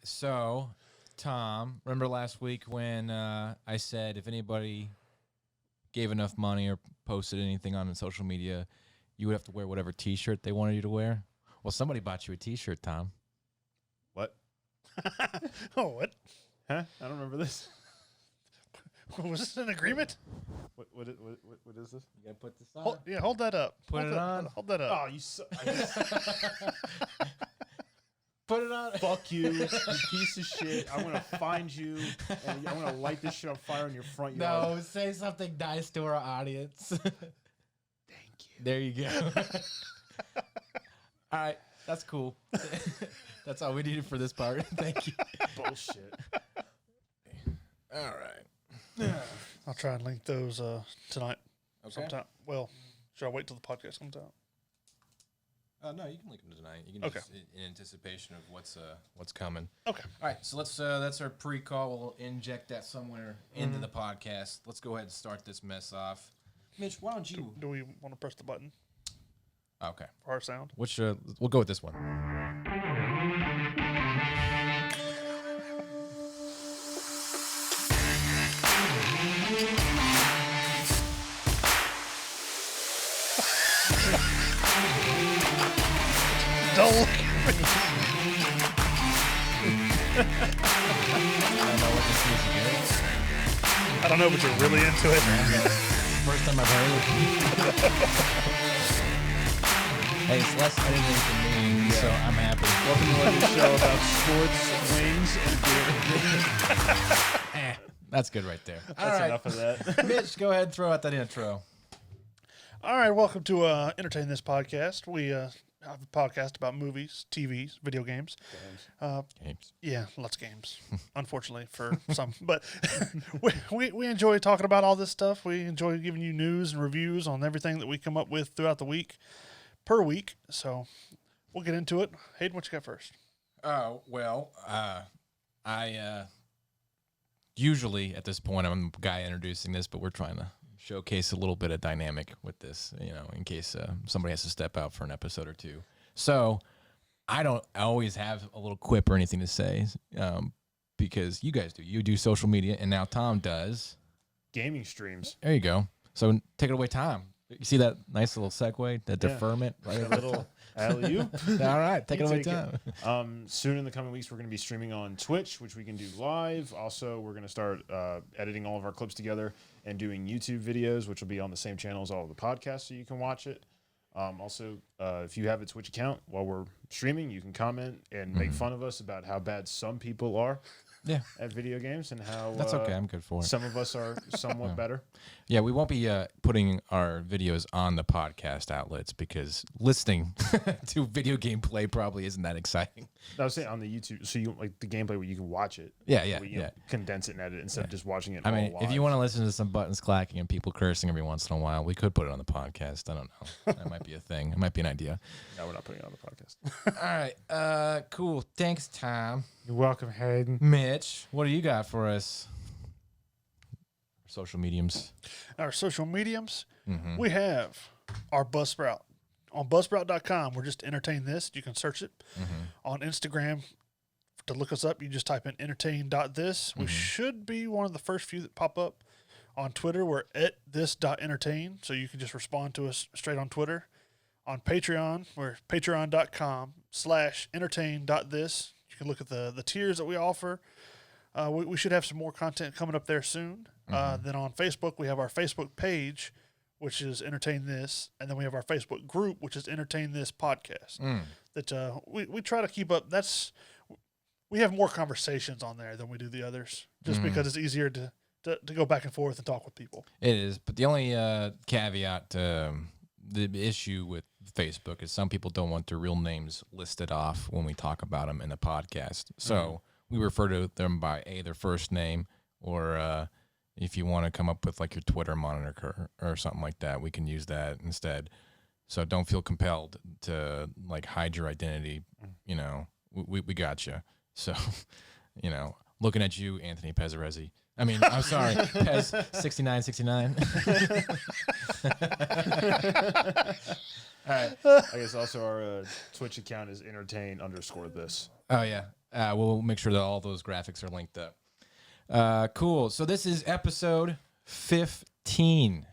So, Tom, remember last week when I said if anybody gave enough money or posted anything on social media, you would have to wear whatever T-shirt they wanted you to wear? Well, somebody bought you a T-shirt, Tom. What? Oh, what? Huh? I don't remember this. Was this an agreement? What is this? You gotta put this on. Hold that up. Put hold it that, on. Hold that up. Oh, you Put it on. fuck you piece of shit. I'm gonna find you and I'm gonna light this shit on fire in your front yard. No, say something nice to our audience. Thank you. There you go. All right, that's cool. That's all we needed for this part. Thank you. Bullshit. All right. I'll try and link those tonight Okay. sometime. Well, should I wait till the podcast comes out? No, you can link them tonight. You can Okay. just in anticipation of what's coming. Okay. All right, so that's our pre-call. We'll inject that somewhere into the podcast. Let's go ahead and start this mess off. Mitch, why don't you? Do we want to press the button Okay. for our sound? Which we'll go with this one. Don't. I don't know what this music is. I don't know, but you're really into it. First time I've heard it. Hey, it's less editing for me, so I'm happy. Welcome to another show about sports, wings, and beer. That's good right there. All That's right, enough of that. Mitch, go ahead and throw out that intro. All right, welcome to Entertain This Podcast. We have a podcast about movies, TVs, video games. Games. Yeah, lots of games, unfortunately for some. But we enjoy talking about all this stuff. We enjoy giving you news and reviews on everything that we come up with throughout the week, per week. So we'll get into it. Hayden, what you got first? Well, I usually at this point I'm the guy introducing this, but we're trying to showcase a little bit of dynamic with this, in case somebody has to step out for an episode or two. So I always have a little quip or anything to say, because you guys do. You do social media, and now Tom does Gaming streams. There you go. So take it away, Tom. You see that nice little segue, that deferment? Right? A little alley-oop. All right, take it away, Take Tom. Soon in the coming weeks, we're going to be streaming on Twitch, which we can do live. Also, we're going to start editing all of our clips together and doing YouTube videos, which will be on the same channel as all of the podcasts, so you can watch it. Also, if you have a Twitch account while we're streaming, you can comment and make fun of us about how bad some people are at video games and how That's okay. I'm good for it. some of us are somewhat better. Yeah, we won't be putting our videos on the podcast outlets because listening to video gameplay probably isn't that exciting. I was saying on the YouTube, so you like the gameplay where you can watch it. Yeah, We, condense it and edit instead of just watching it. I mean, all if you live. want to listen to some buttons clacking and people cursing every once in a while, we could put it on the podcast. I don't know. That might be a thing. It might be an idea. No, we're not putting it on the podcast. All right. Cool. Thanks, Tom. You're welcome, Hayden. Mitch, what do you got for us? Social mediums. Our social mediums, Mm-hmm. we have our Buzzsprout. On Buzzsprout.com, we're just Entertain This. You can search it. On Instagram, to look us up, you just type in entertain.this. We should be one of the first few that pop up. On Twitter, we're at this.entertain, so you can just respond to us straight on Twitter. On Patreon, we're patreon.com/entertain.this. You can look at the tiers that we offer. We should have some more content coming up there soon. Then on Facebook, we have our Facebook page, which is Entertain This, and then we have our Facebook group, which is Entertain This Podcast. That we try to keep up. We have more conversations on there than we do the others, just because it's easier to go back and forth and talk with people. It is, but the only caveat to the issue with Facebook is some people don't want their real names listed off when we talk about them in the podcast. So we refer to them by their first name, or if you want to come up with like your Twitter moniker or something like that, we can use that instead. So don't feel compelled to like hide your identity. We got you. So, looking at you, Anthony Pezzarezzi. I mean, I'm sorry, Pez 6969. All right. I guess also our Twitch account is entertain_this. Oh yeah. We'll make sure that all those graphics are linked up. Cool. So this is episode 15.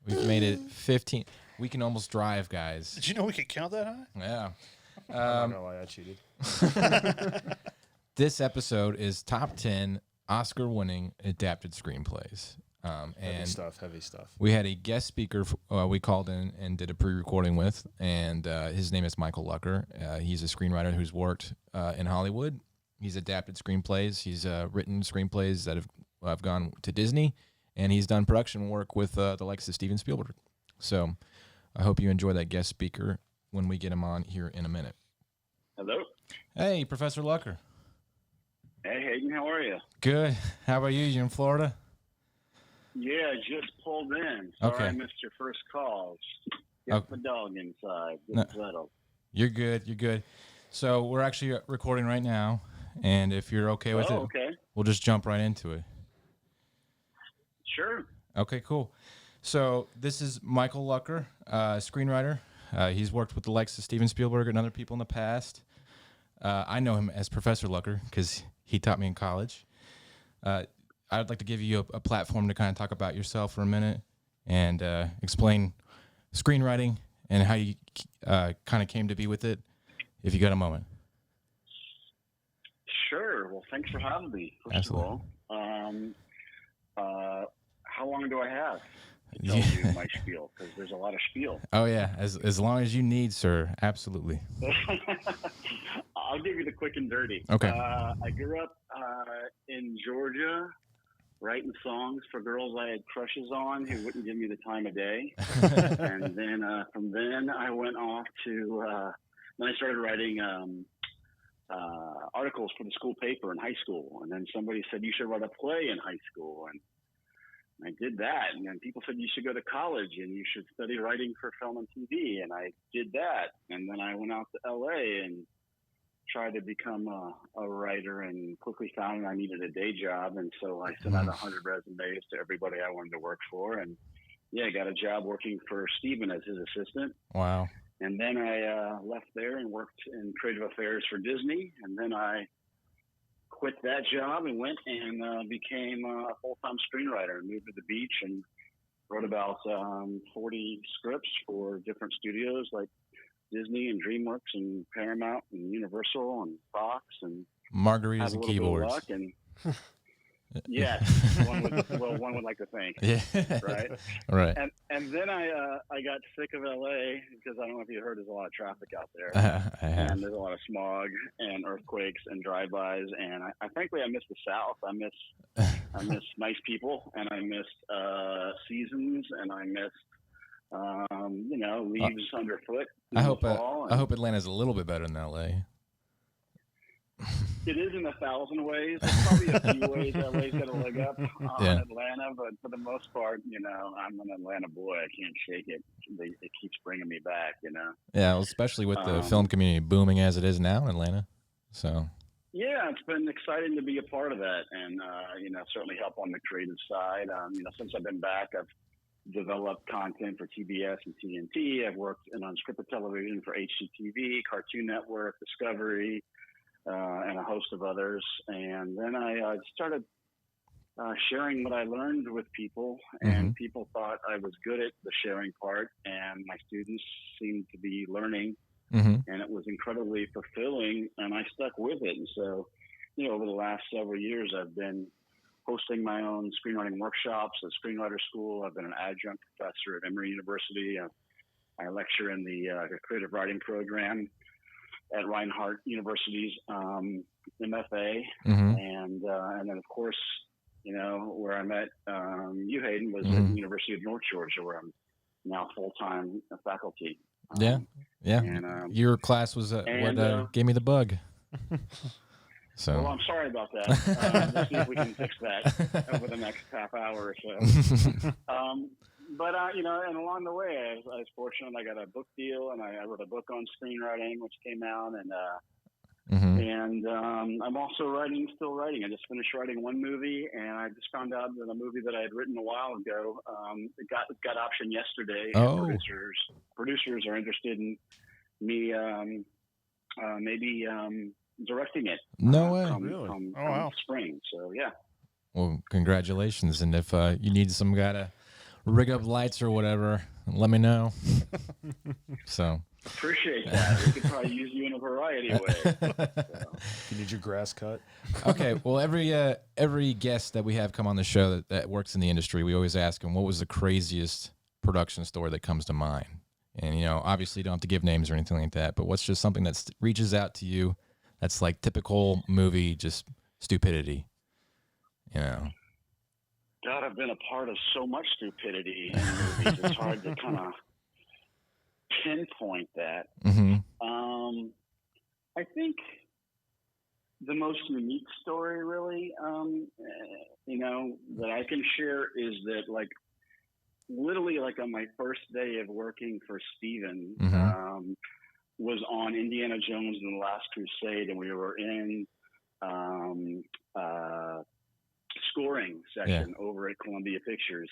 We've made it 15. We can almost drive, guys. Did you know we could count that high? Yeah. I'm not gonna lie, I cheated. This episode is top 10 Oscar-winning adapted screenplays. Heavy stuff. We had a guest speaker we called in and did a pre-recording with, and his name is Michael Lucker. He's a screenwriter who's worked in Hollywood. He's adapted screenplays. He's written screenplays that have gone to Disney, and he's done production work with the likes of Steven Spielberg. So I hope you enjoy that guest speaker when we get him on here in a minute. Hello. Hey, Professor Lucker. Hey, Hayden. How are you? Good. How about you? You in Florida? Yeah, just pulled in. Sorry Okay. I missed your first call. Get the dog inside. Get settled. You're good. You're good. So we're actually recording right now, and if you're okay with it, Okay. we'll just jump right into it. Sure. Okay, cool. So this is Michael Lucker, screenwriter. He's worked with the likes of Steven Spielberg and other people in the past. I know him as Professor Lucker because he taught me in college. I'd like to give you a platform to kind of talk about yourself for a minute and explain screenwriting and how you kind of came to be with it, if you got a moment. Sure. Well, thanks for having me, first Absolutely. of all. How long do I have to tell you my spiel? Because there's a lot of spiel. Oh, yeah. As long as you need, sir. Absolutely. I'll give you the quick and dirty. Okay. I grew up in Georgia, writing songs for girls I had crushes on who wouldn't give me the time of day. And then from then I went off to then I started writing articles for the school paper in high school. And then somebody said, you should write a play in high school. And I did that. And then people said, you should go to college and you should study writing for film and TV. And I did that. And then I went out to LA and tried to become a writer and quickly found I needed a day job. And so I sent out 100 resumes to everybody I wanted to work for. And yeah, I got a job working for Steven as his assistant. Wow. And then I left there and worked in creative affairs for Disney. And then I quit that job and went and became a full-time screenwriter and moved to the beach and wrote about 40 scripts for different studios like Disney and DreamWorks and Paramount and Universal and Fox and Margaritas and keyboards. And yes, one would like to think. Yeah. Right. Right. And then I got sick of LA because I don't know if you heard, there's a lot of traffic out there. I have. And there's a lot of smog and earthquakes and drive-bys. And I frankly, I miss the South. I miss nice people, and I missed seasons, and I missed leaves underfoot. I hope Atlanta's a little bit better than LA. It is in 1,000 ways. There's probably a few ways LA's got a leg up on Atlanta, but for the most part, I'm an Atlanta boy. I can't shake it. It keeps bringing me back, Yeah, well, especially with the film community booming as it is now in Atlanta. So. Yeah, it's been exciting to be a part of that, and certainly help on the creative side. Since I've been back, I've developed content for TBS and TNT. I've worked in unscripted television for HGTV, Cartoon Network, Discovery, and a host of others. And then I started sharing what I learned with people, and people thought I was good at the sharing part, and my students seemed to be learning, and it was incredibly fulfilling, and I stuck with it. And so, over the last several years, I've been hosting my own screenwriting workshops at Screenwriter School. I've been an adjunct professor at Emory University. I lecture in the creative writing program at Reinhardt University's MFA. And then, of course, where I met you, Hayden, was at the University of North Georgia, where I'm now full-time faculty. Yeah. And, your class was what gave me the bug. So. Well, I'm sorry about that. We'll see if we can fix that over the next half hour or so. But and along the way, I was fortunate. I got a book deal, and I wrote a book on screenwriting, which came out, and I'm also still writing. I just finished writing one movie, and I just found out that a movie that I had written a while ago, it got optioned yesterday. Oh. And producers are interested in me, maybe directing it. No way. Really? Come wow. spring. So yeah. Well, congratulations. And if you need some guy to rig up lights or whatever, let me know. So Appreciate that. We could probably use you in a variety of ways. So. You need your grass cut. Okay. Well, every guest that we have come on the show that works in the industry, we always ask them, what was the craziest production story that comes to mind? And, you know, obviously you don't have to give names or anything like that, but what's just something that reaches out to you that's like typical movie, just stupidity, you know? God, I've been a part of so much stupidity in movies. It's hard to kind of pinpoint that. Mm-hmm. I think the most unique story, really, you know, that I can share is that, like, literally, like on my first day of working for Steven, was on Indiana Jones and the Last Crusade, and we were in scoring section over at Columbia Pictures.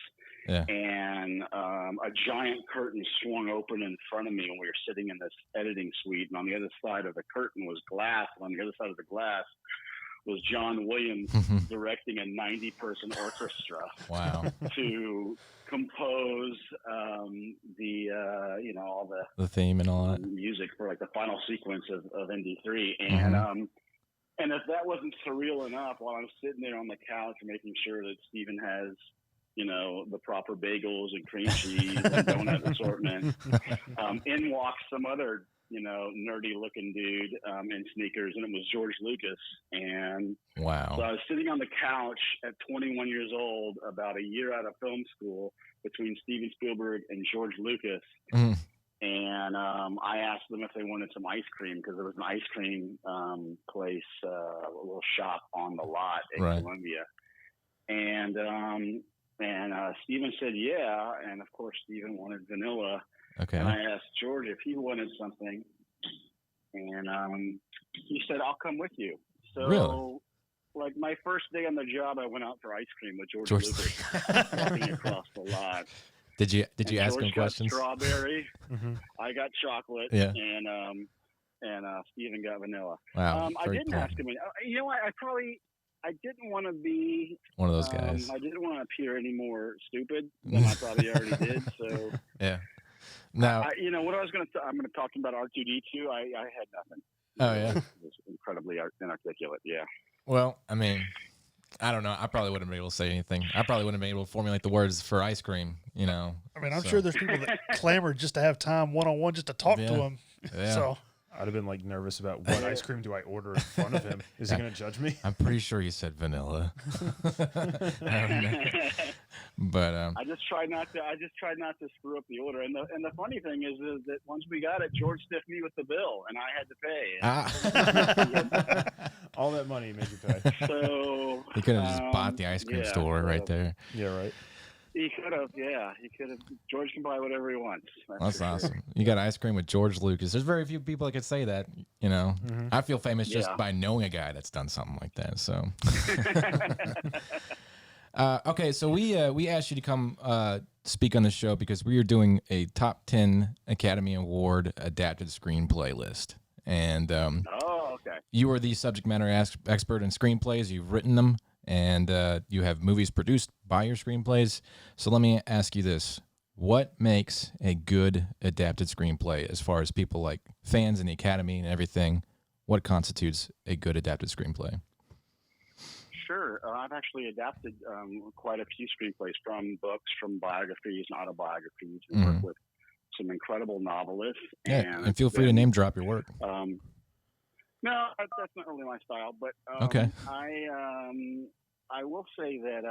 Yeah. And a giant curtain swung open in front of me when we were sitting in this editing suite, and on the other side of the curtain was glass, and on the other side of the glass was John Williams directing a 90-person orchestra. Wow. To compose you know, all the theme and all that music for like the final sequence of ND3. And if that wasn't surreal enough, while I'm sitting there on the couch making sure that Steven has, you know, the proper bagels and cream cheese and donut assortment, in walks some other, you know, nerdy looking dude in sneakers, and it was George Lucas. And wow. So I was sitting on the couch at 21 years old, about a year out of film school, between Steven Spielberg and George Lucas. And I asked them if they wanted some ice cream, because there was an ice cream place, a little shop on the lot at Columbia. And Steven said, yeah. And of course, Steven wanted vanilla. Okay. And I asked George if he wanted something. And he said, I'll come with you. So, really? Like my first day on the job, I went out for ice cream with George Lucas, walking across the lot. Did you ask George him questions? Got strawberry. I got chocolate. Yeah. And Steven got vanilla. Wow. I didn't ask him. You know what? I didn't want to be one of those guys. I didn't want to appear any more stupid than I probably already did. So yeah. Now, you know what I'm going to talk about R2D2. I had nothing. Oh yeah. It was incredibly inarticulate. Yeah. Well, I mean, I don't know. I probably wouldn't be able to say anything. I probably wouldn't be able to formulate the words for ice cream, you know. I mean, I'm sure there's people that clamor just to have time one-on-one just to talk to him. Yeah. So I'd have been like nervous about what ice cream do I order in front of him. Is he going to judge me? I'm pretty sure you said vanilla. I don't know. But I just tried not to screw up the order. And the funny thing is that once we got it, George stiffed me with the bill, and I had to pay. All that money made you pay. So he could have just bought the ice cream store right there. Yeah, right. He could have, yeah. He could have. George can buy whatever he wants. That's awesome. Sure. You got ice cream with George Lucas. There's very few people that could say that. You know, I feel famous just by knowing a guy that's done something like that. So, okay, so we asked you to come speak on the show because we are doing a top 10 Academy Award adapted screenplay list, and you are the subject matter expert in screenplays. You've written them. And you have movies produced by your screenplays. So let me ask you this. What makes a good adapted screenplay as far as people like fans and the Academy and everything? What constitutes a good adapted screenplay? Sure. I've actually adapted quite a few screenplays from books, from biographies and autobiographies. We work with some incredible novelists. Yeah, and feel free to name drop your work. No, that's not really my style, but okay. I will say that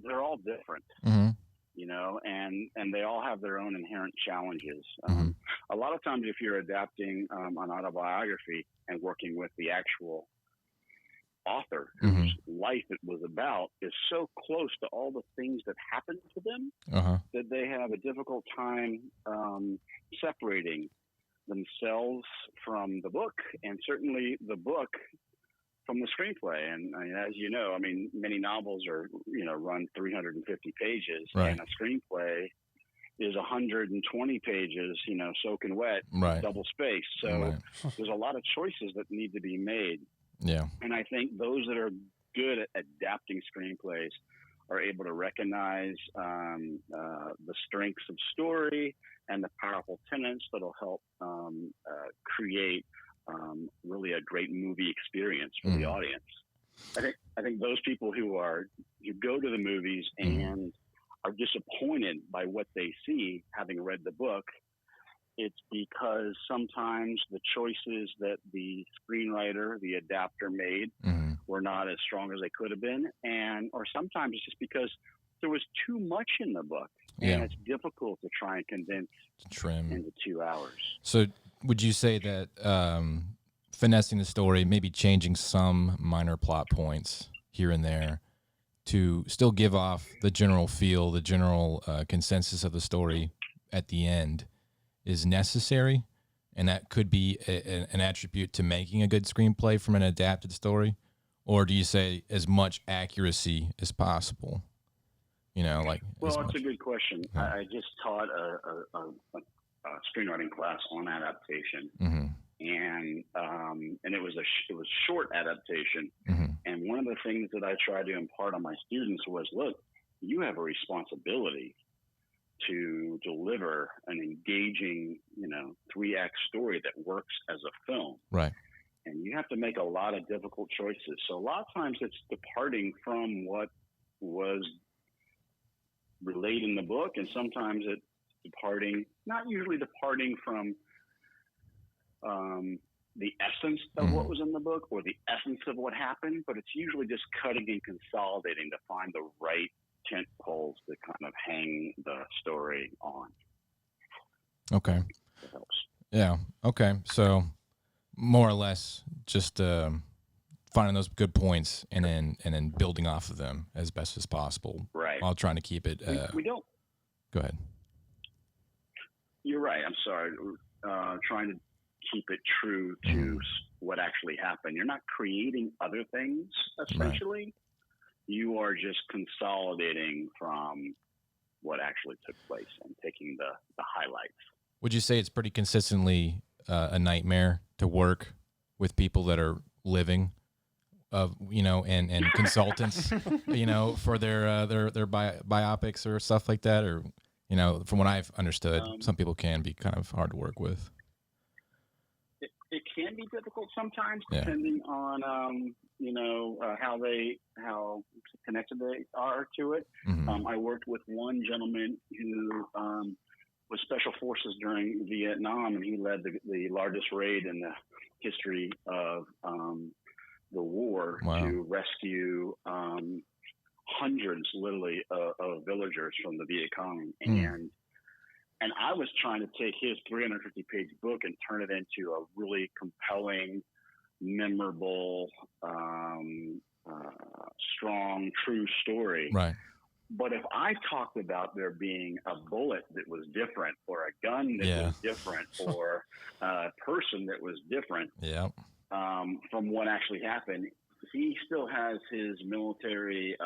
they're all different, you know, and they all have their own inherent challenges. A lot of times, if you're adapting an autobiography and working with the actual author whose life it was about is so close to all the things that happened to them that they have a difficult time separating themselves from the book, and certainly the book from the screenplay. And as you know, I mean, many novels are, you know, run 350 pages, and a screenplay is 120 pages, soaking wet, Right. double spaced. So Right. there's a lot of choices that need to be made. Yeah. And I think those that are good at adapting screenplays are able to recognize the strengths of story and the powerful tenets that'll help create really a great movie experience for the audience. I think those people who go to the movies and are disappointed by what they see, having read the book, it's because sometimes the choices that the screenwriter, the adapter made were not as strong as they could have been. Or sometimes it's just because there was too much in the book. And it's difficult to try and condense trim into 2 hours. So would you say that finessing the story, maybe changing some minor plot points here and there to still give off the general feel, the general consensus of the story at the end is necessary, and that could be an attribute to making a good screenplay from an adapted story? Or do you say as much accuracy as possible? Well, it's a good question. I just taught a screenwriting class on adaptation, and it was a short adaptation. And one of the things that I tried to impart on my students was, look, you have a responsibility to deliver an engaging, 3-act story that works as a film. Right. And you have to make a lot of difficult choices. So a lot of times it's departing from what was relayed in the book, and sometimes it's not usually departing from the essence of what was in the book or the essence of what happened, but it's usually just cutting and consolidating to find the right tent poles to kind of hang the story on. Okay. That helps. Yeah. Okay. So more or less just finding those good points and then building off of them as best as possible. Right. While trying to keep it. We don't. Go ahead. You're right. I'm sorry. Trying to keep it true to what actually happened. You're not creating other things, essentially. Right. You are just consolidating from what actually took place and taking the highlights. Would you say it's pretty consistently a nightmare to work with people that are living, and consultants, for their biopics or stuff like that? Or, from what I've understood, some people can be kind of hard to work with. It can be difficult sometimes, depending on how connected they are to it. I worked with one gentleman who was special forces during Vietnam, and he led the largest raid in the history of the war to rescue hundreds, literally, of villagers from the Viet Cong. And I was trying to take his 350-page book and turn it into a really compelling, memorable, strong, true story. Right. But if I talked about there being a bullet that was different, or a gun that was different, or a person that was different from what actually happened, he still has his military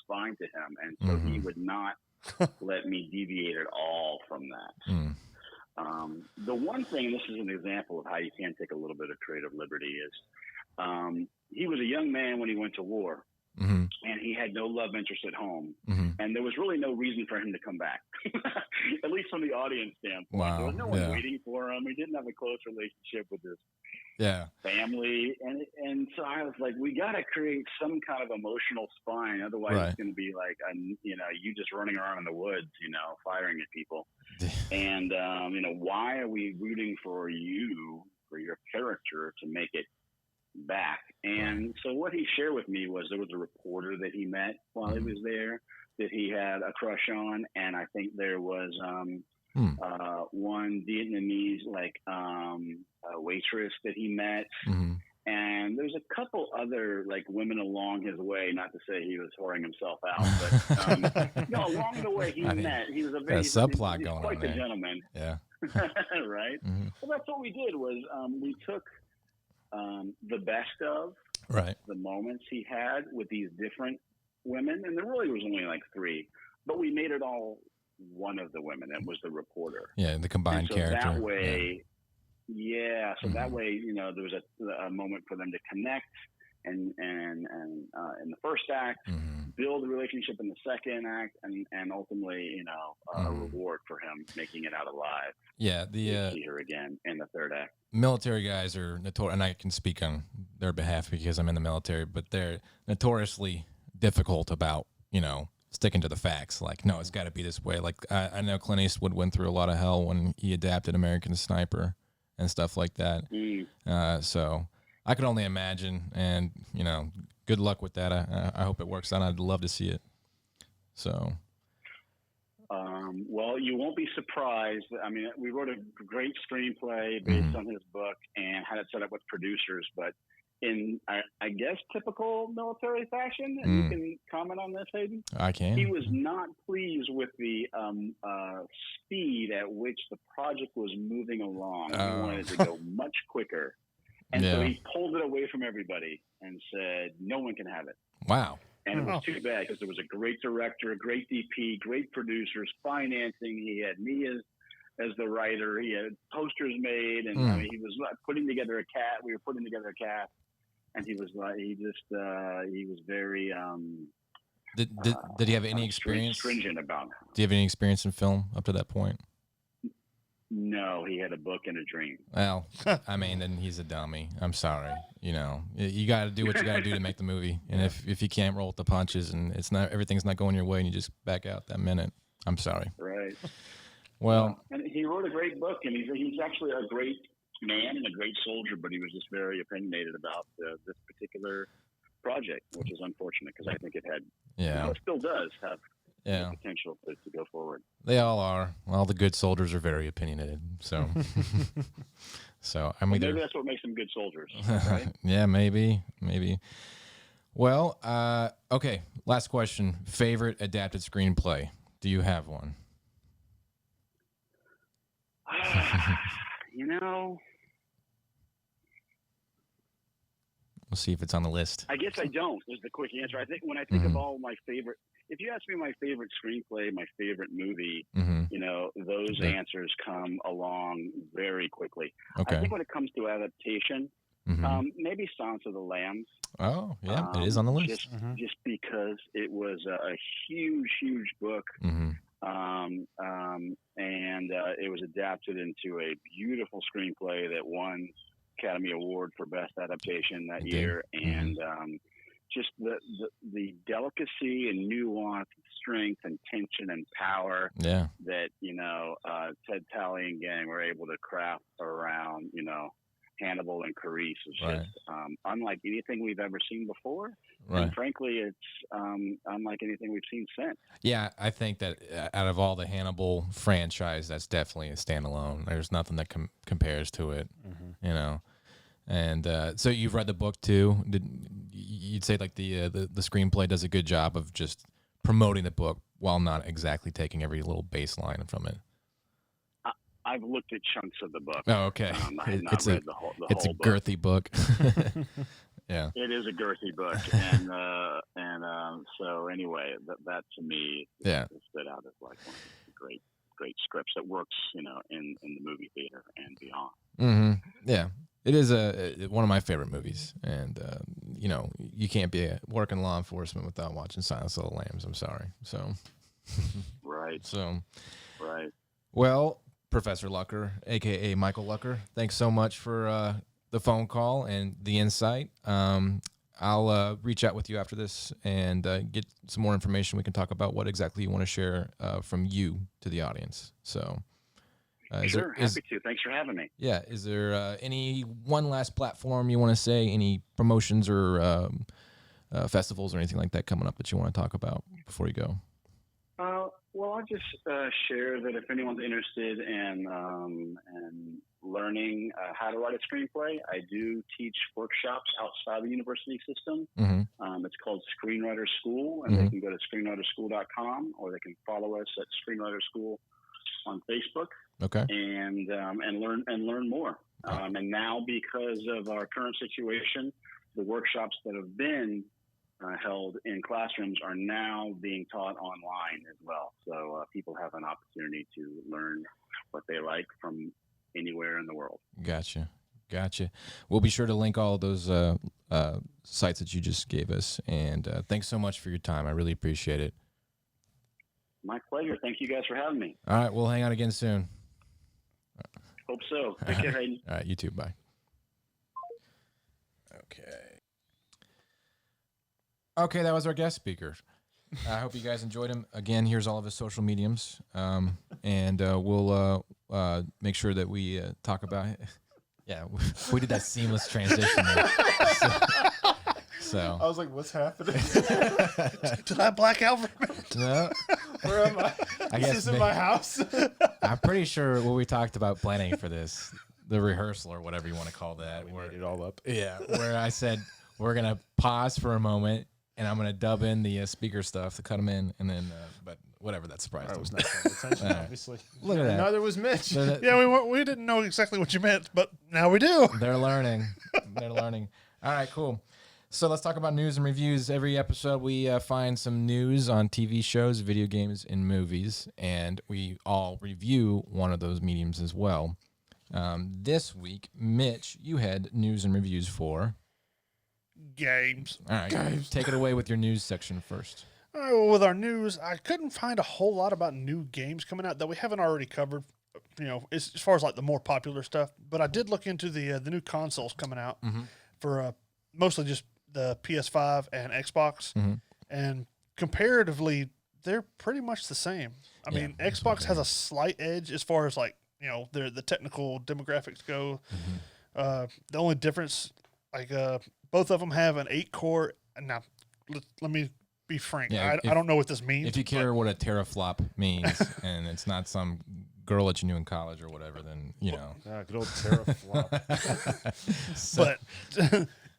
spine to him, and so he would not let me deviate at all from that. The one thing, this is an example of how you can take a little bit of creative liberty, is he was a young man when he went to war, and he had no love interest at home, and there was really no reason for him to come back, at least from the audience standpoint. Wow. There was no one waiting for him. He didn't have a close relationship with his family, and so I was like, we got to create some kind of emotional spine, otherwise it's going to be like you just running around in the woods, firing at people. And why are we rooting for your character to make it back? And so what he shared with me was there was a reporter that he met while he was there that he had a crush on, and I think there was one Vietnamese waitress that he met, and there's a couple other women along his way. Not to say he was whoring himself out, but along the way he was a very subplot he's going quite on the there. Gentleman. Yeah. Right. Well, that's what we did was we took the best of the moments he had with these different women, and there really was only 3, but we made it all one of the women. It was the reporter. Yeah, the combined so character. That way, so that way, there was a moment for them to connect, and in the first act, build a relationship in the second act, and ultimately, a reward for him making it out alive. Yeah, see her again in the third act. Military guys are notorious, and I can speak on their behalf because I'm in the military, but they're notoriously difficult about, sticking to the facts. Like, no, it's got to be this way. Like, I know Clint Eastwood went through a lot of hell when he adapted American Sniper and stuff like that. So I could only imagine, and, good luck with that. I hope it works out. I'd love to see it. So. Well, you won't be surprised. I mean, we wrote a great screenplay based on his book and had it set up with producers, but in, I guess, typical military fashion, and you can comment on this, Hayden? I can. He was not pleased with the speed at which the project was moving along. He wanted it to go much quicker. And so he pulled it away from everybody and said, no one can have it. Wow. And it was too bad because there was a great director, a great DP, great producers, financing. He had me as the writer. He had posters made, and I mean, he was putting together a cast. We were putting together a cast, and he was very. Did he have any experience? Stringent about it. Do you have any experience in film up to that point? No, he had a book and a dream. Well, I mean, then he's a dummy. I'm sorry. You got to do what you got to do to make the movie. And if you can't roll with the punches and everything's not going your way and you just back out that minute, I'm sorry. Right. Well, and he wrote a great book, and he's actually a great man and a great soldier, but he was just very opinionated about this particular project, which is unfortunate because I think it had, it still does have the potential to go forward. They all are. All the good soldiers are very opinionated. So, I'm either. Maybe that's what makes them good soldiers, right? Yeah, maybe. Well, okay. Last question. Favorite adapted screenplay? Do you have one? We'll see if it's on the list. I guess I don't, is the quick answer. I think when I think of all my favorite, if you ask me my favorite screenplay, my favorite movie, those answers come along very quickly. Okay. I think when it comes to adaptation, maybe Silence of the Lambs. Oh, yeah, it is on the list. Just because it was a huge book, and it was adapted into a beautiful screenplay that won Academy Award for Best Adaptation that year, and just the delicacy and nuance, and strength and tension and power that Ted Talley and gang were able to craft around Hannibal and Carice is just unlike anything we've ever seen before. Right. And frankly, it's unlike anything we've seen since. Yeah, I think that out of all the Hannibal franchise, that's definitely a standalone. There's nothing that compares to it, And so you've read the book too. You'd say like the screenplay does a good job of just promoting the book while not exactly taking every little baseline from it. I've looked at chunks of the book. Oh, okay. I have not read the whole it's a girthy book. Yeah. It is a girthy book, and so anyway, that to me stood out as like one of the great scripts that works, in the movie theater and beyond. Yeah, it is one of my favorite movies, and you can't be working law enforcement without watching Silence of the Lambs. I'm sorry. So. Right. So. Right. Well, Professor Lucker, aka Michael Lucker, thanks so much for the phone call and the insight. I'll reach out with you after this and get some more information. We can talk about what exactly you want to share from you to the audience. So, happy to. Thanks for having me. Yeah. Is there any one last platform you want to say? Any promotions or festivals or anything like that coming up that you want to talk about before you go? Well, I'll just share that if anyone's interested in learning how to write a screenplay, I do teach workshops outside the university system. It's called Screenwriter School, and they can go to screenwriterschool.com, or they can follow us at Screenwriter School on Facebook. Okay. And learn more. And now, because of our current situation, the workshops that have been held in classrooms are now being taught online as well. So people have an opportunity to learn what they like from anywhere in the world. Gotcha. We'll be sure to link all of those sites that you just gave us. And thanks so much for your time. I really appreciate it. My pleasure. Thank you guys for having me. All right. We'll hang out again soon. Hope so. Take care, Hayden. All right. You too. Bye. Okay, that was our guest speaker. I hope you guys enjoyed him. Again, here's all of his social mediums. And we'll make sure that we talk about it. Yeah, we did that seamless transition there. So I was like, what's happening? Did I black out for a minute? no, Where am I? I Is guess this in my house? I'm pretty sure what we talked about planning for this, the rehearsal or whatever you want to call that. We made it all up. Yeah, where I said we're gonna pause for a moment and I'm gonna dub in the speaker stuff to cut them in, and then but whatever, that surprised I him. was not paying attention, All right. obviously. Look at that. Neither was Mitch. Yeah, we didn't know exactly what you meant, but now we do. They're learning. All right, cool. So let's talk about news and reviews. Every episode, we find some news on TV shows, video games, and movies, and we all review one of those mediums as well. This week, Mitch, you had news and reviews for Games. All right, take it away with your news section first. All right, well, with our news, I couldn't find a whole lot about new games coming out that we haven't already covered. As far as like the more popular stuff, but I did look into the new consoles coming out for mostly just the PS5 and Xbox, and comparatively, they're pretty much the same. I mean, Xbox has a slight edge as far as like the technical demographics go. The only difference, like both of them have an 8-core. Now, let me be frank. Yeah, I don't know what this means. If you care what a teraflop means, and it's not some girl that you knew in college or whatever, then Good old teraflop. But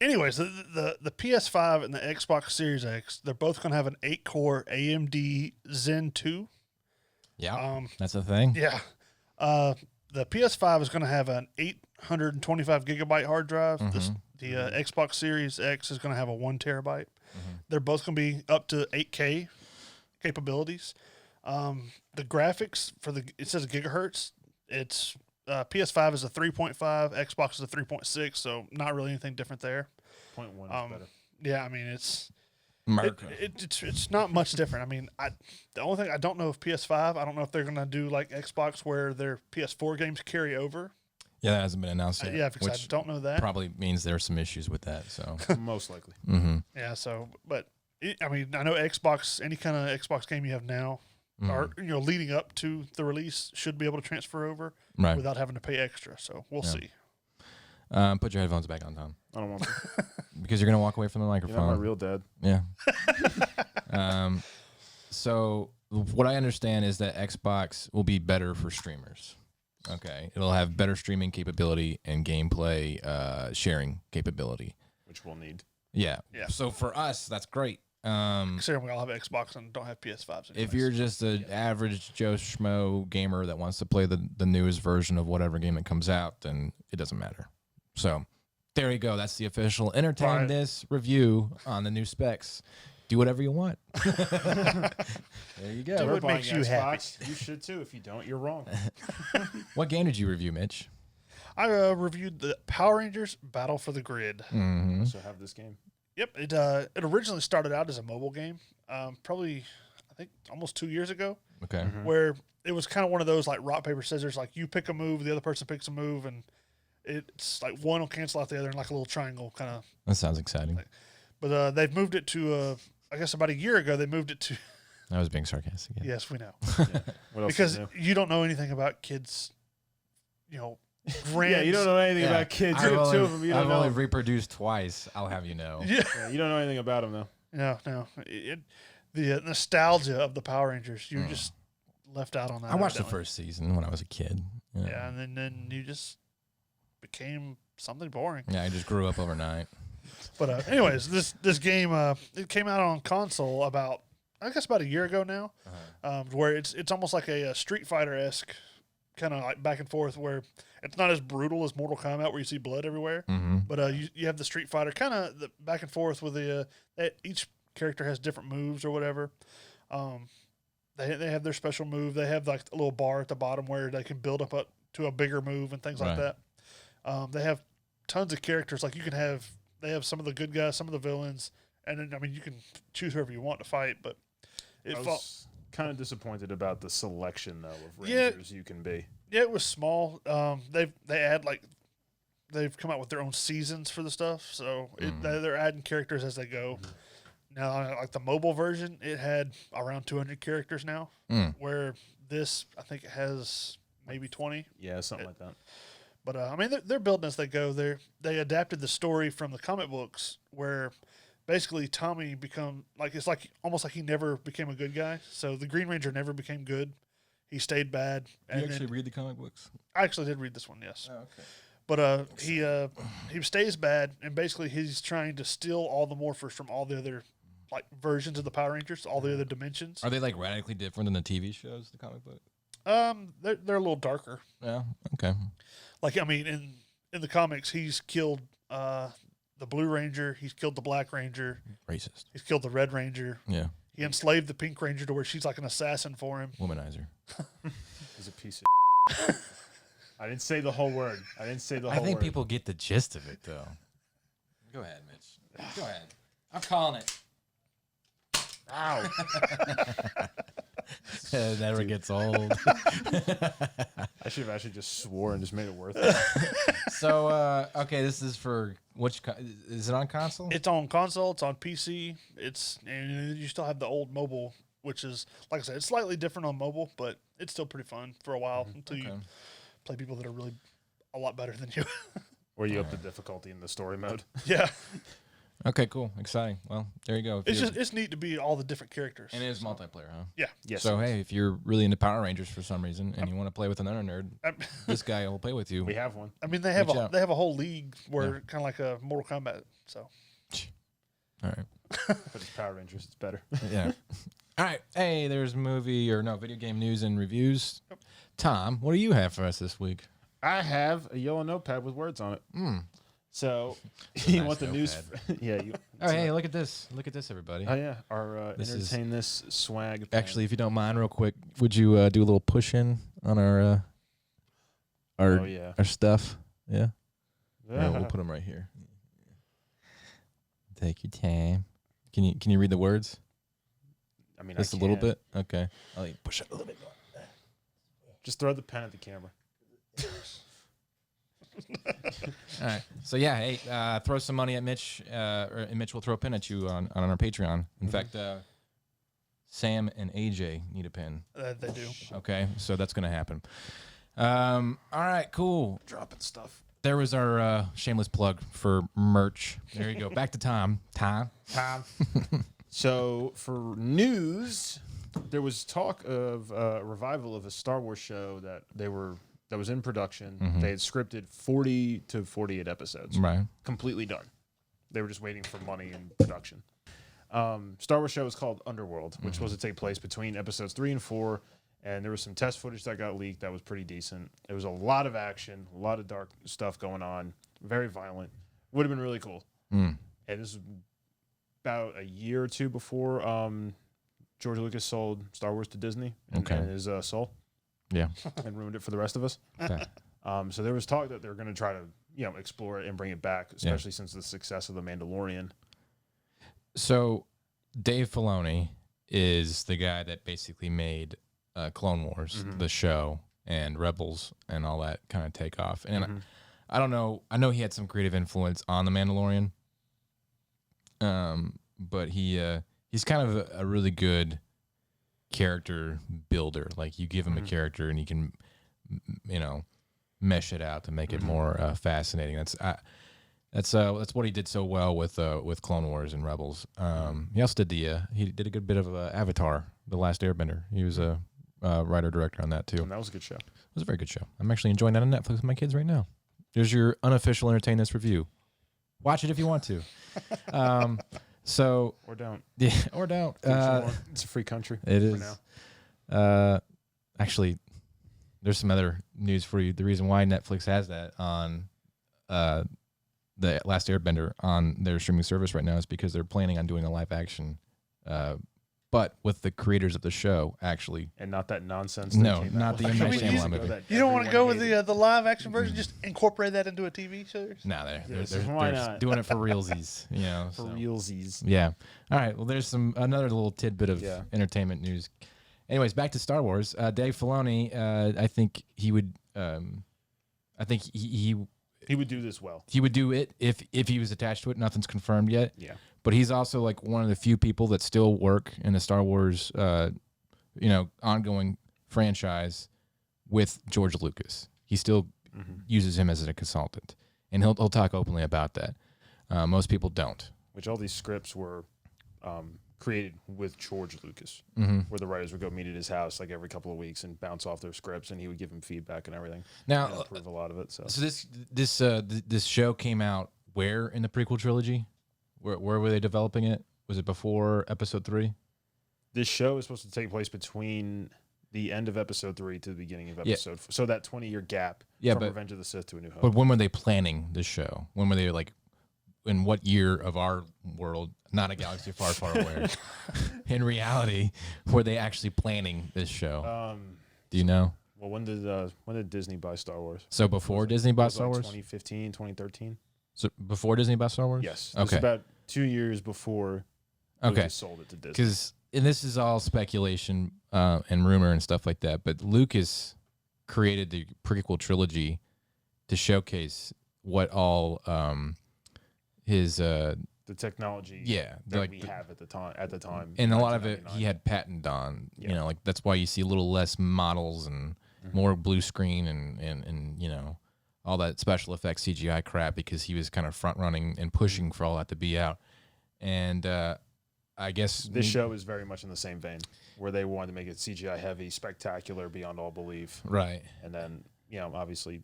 anyways, the PS5 and the Xbox Series X, they're both going to have an 8-core AMD Zen 2. Yeah, that's the thing. Yeah. The PS5 is going to have an 825 gigabyte hard drive. The Xbox Series X is going to have a 1 terabyte. They're both going to be up to 8K capabilities. The graphics it says gigahertz. It's PS5 is a 3.5, Xbox is a 3.6, so not really anything different there. 0.1 is better. Yeah, I mean it's not much different. I mean, the only thing I don't know if PS5, I don't know if they're gonna do like Xbox where their PS4 games carry over. Yeah, that hasn't been announced yet. Yeah, because I don't know that. Probably means there's some issues with that. So Most likely. Yeah, so but I mean, I know Xbox, any kind of Xbox game you have now, or leading up to the release, should be able to transfer over without having to pay extra. So we'll see. Put your headphones back on, Tom. I don't want to. Because you're gonna walk away from the You're microphone. not my real dad. Yeah. So what I understand is that Xbox will be better for streamers. Okay, it'll have better streaming capability and gameplay sharing capability, Which we'll need. Yeah. Yeah. So for us, that's great. Considering we all have Xbox and don't have PS5s. If you're just an average Joe Schmo gamer that wants to play the newest version of whatever game that comes out, then it doesn't matter. So there you go. That's the official Entertain This review on the new specs. Do whatever you want. There you go. Do what makes you happy. You should too. If you don't, you're wrong. What game did you review, Mitch? I reviewed the Power Rangers Battle for the Grid. Mm-hmm. So have this game. Yep, it originally started out as a mobile game, probably I think almost 2 years ago, Okay. where it was kind of one of those like rock paper scissors, like you pick a move, the other person picks a move, and it's like one will cancel out the other in like a little triangle kind of. That sounds exciting. But they've moved it to I guess about a year ago they moved it to. I was being sarcastic. Yeah. Yes, we know. Yeah. What else Because is new? you don't know anything about kids, brands. Yeah, you don't know anything about kids. You have two of them. You don't I've know. only reproduced twice. I'll have you know. Yeah. Yeah, you don't know anything about them though. No. The nostalgia of the Power Rangers, you're just left out on that. I watched the evidently. first season when I was a kid. Yeah, and then you just became something boring. Yeah, I just grew up overnight. But anyways, this game it came out on console about a year ago now, where it's almost like a Street Fighter-esque kind of like back and forth where It's not as brutal as Mortal Kombat where you see blood everywhere. Mm-hmm. But you have the Street Fighter kind of the back and forth with the each character has different moves or whatever. They have their special move. They have like a little bar at the bottom where they can build up to a bigger move and things like that. They have tons of characters. Like they have some of the good guys, some of the villains, and then I mean you can choose whoever you want to fight. But I was kind of disappointed about the selection though of Rangers you can be. Yeah, it was small. They've come out with their own seasons for the stuff, so they're adding characters as they go. Now, like the mobile version, it had around 200 characters now, where this I think it has maybe 20. Yeah, something like that. But I mean, they're building as they go. They adapted the story from the comic books, where basically Tommy it's like almost like he never became a good guy. So the Green Ranger never became good. He stayed bad. You actually read the comic books? I actually did read this one, yes. Oh, okay. But he stays bad, and basically he's trying to steal all the morphers from all the other like versions of the Power Rangers, all the other dimensions. Are they like radically different than the TV shows, the comic book? They're a little darker. Yeah. Okay. Like I mean, in the comics, he's killed the Blue Ranger, he's killed the Black Ranger, Racist. he's killed the Red Ranger. Yeah. He enslaved the Pink Ranger to where she's like an assassin for him. Womanizer. He's a piece of. I didn't say the whole word. I think people get the gist of it, though. Go ahead, Mitch. Go ahead. I'm calling it. Ow. It never gets old. I should have actually just swore and just made it worth it. So, okay, this is for is it on console? It's on console. It's on PC. And you still have the old mobile, which is like I said, it's slightly different on mobile, but it's still pretty fun for a while until you play people that are really a lot better than you. Or you up the difficulty in the story mode. Yeah. Okay, cool, exciting. Well, there you go. It's neat to be all the different characters. And it is multiplayer, huh? Yeah. Yes. So hey, if you're really into Power Rangers for some reason and you want to play with another nerd, this guy will play with you. We have one. I mean, they have Reach out. they have a whole league where kind of like a Mortal Kombat. So. All right. But it's Power Rangers. It's better. Yeah. All right. Hey, there's video game news and reviews. Tom, what do you have for us this week? I have a yellow notepad with words on it. So a you nice want the news? Yeah. Oh, hey, look at this. Look at this, everybody. Oh yeah. Our This is- entertain this swag. Actually, if you don't mind, real quick, would you do a little push in on our Oh yeah. our stuff? Yeah. Yeah, we'll put them right here. Take your time. Can you read the words? I mean, Just a little bit. Okay. I'll push it a little bit more. Just throw the pen at the camera. All right. So yeah, hey, throw some money at Mitch, and Mitch will throw a pin at you on our Patreon. In fact, Sam and AJ need a pin. They do. Okay, so that's gonna happen. All right, cool. Dropping stuff. There was our shameless plug for merch. There you go. Back to Tom. Tom. So for news, there was talk of a revival of a Star Wars show that was in production. They had scripted 40 to 48 episodes. Right. Completely done. They were just waiting for money and production. Star Wars show is called Underworld, which was to take place between episodes 3 and 4. And there was some test footage that got leaked that was pretty decent. There was a lot of action, a lot of dark stuff going on, very violent. Would have been really cool. And this is about a year or two before George Lucas sold Star Wars to Disney and his soul. Yeah. And ruined it for the rest of us. Okay. So there was talk that they're going to try to, explore it and bring it back, especially since the success of The Mandalorian. So Dave Filoni is the guy that basically made Clone Wars, the show, and Rebels, and all that kind of take off. And I don't know. I know he had some creative influence on The Mandalorian, but he's kind of a really good character builder. Like you give him a character, and he can, mesh it out to make it more fascinating. That's what he did so well with Clone Wars and Rebels. He also did he did a good bit of Avatar, The Last Airbender. He was a writer director on that too. And that was a good show. It was a very good show. I'm actually enjoying that on Netflix with my kids right now. There's your unofficial Entertain This review. Watch it if you want to. So Or don't. Yeah, or don't. It's a free country. It for is. now. Actually, there's some other news for you. The reason why Netflix has that on the Last Airbender on their streaming service right now is because they're planning on doing a live action, but with the creators of the show actually. And not that nonsense. No, not the M. Night Can we Shyamalan movie. You don't want to go with the live action version? Just incorporate that into a TV series? No, they're why not? doing it for realsies, you know. For so. realsies. Yeah. All right. Well, there's another little tidbit of entertainment news. Anyways, back to Star Wars. Dave Filoni, I think he would. I think he would do this well. He would do it if he was attached to it. Nothing's confirmed yet. Yeah. But he's also like one of the few people that still work in the Star Wars, ongoing franchise with George Lucas. He still uses him as a consultant, and he'll talk openly about that. Most people don't. Which all these scripts were created with George Lucas, where the writers would go meet at his house like every couple of weeks and bounce off their scripts, and he would give them feedback and everything. Now, and approve a lot of it. So this show came out where in the prequel trilogy? Where were they developing it? Was it before Episode 3? This show is supposed to take place between the end of Episode 3 to the beginning of Episode 4. So that 20-year gap from Revenge of the Sith to A New Hope. But when were they planning this show? When were they like, in what year of our world, not a galaxy far, far away, in reality, were they actually planning this show? Do you know? Well, when did Disney buy Star Wars? So before Disney bought Star Wars? 2015, 2013? So before Disney bought Star Wars? Yes. Okay. It's about 2 years before Lucas sold it to Disney. And this is all speculation and rumor and stuff like that, but Lucas created the prequel trilogy to showcase what all his the technology that we have at the time. And a lot of it he had patent on. Yeah. You know, like that's why you see a little less models and more blue screen and you know, all that special effects CGI crap, because he was kind of front running and pushing for all that to be out. And I guess this show is very much in the same vein, where they wanted to make it CGI heavy, spectacular beyond all belief. Right. And then, you know, obviously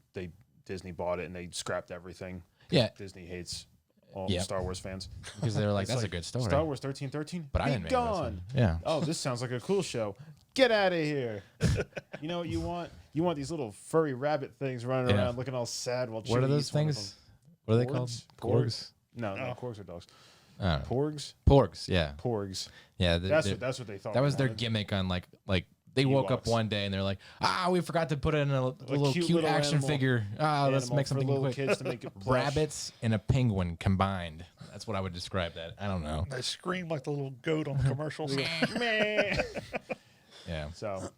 Disney bought it and they scrapped everything. Yeah. Disney hates all Star Wars fans because they're like, that's a good story. Star Wars 1313, but I didn't be gone. Yeah. Oh, this sounds like a cool show. Get out of here. You know what you want? You want these little furry rabbit things running around looking all sad while what are those things? What are they called? Porgs? No, porgs are dogs. Porgs? Porgs? Porgs, yeah. Porgs. Yeah, that's what they thought. That was their gimmick on like they woke up one day and they're like, we forgot to put in a little cute action animal, figure. Let's make something little quick. Kids to make it plush. Rabbits and a penguin combined. That's what I would describe that. I don't know. They scream like the little goat on the commercials. Yeah. So,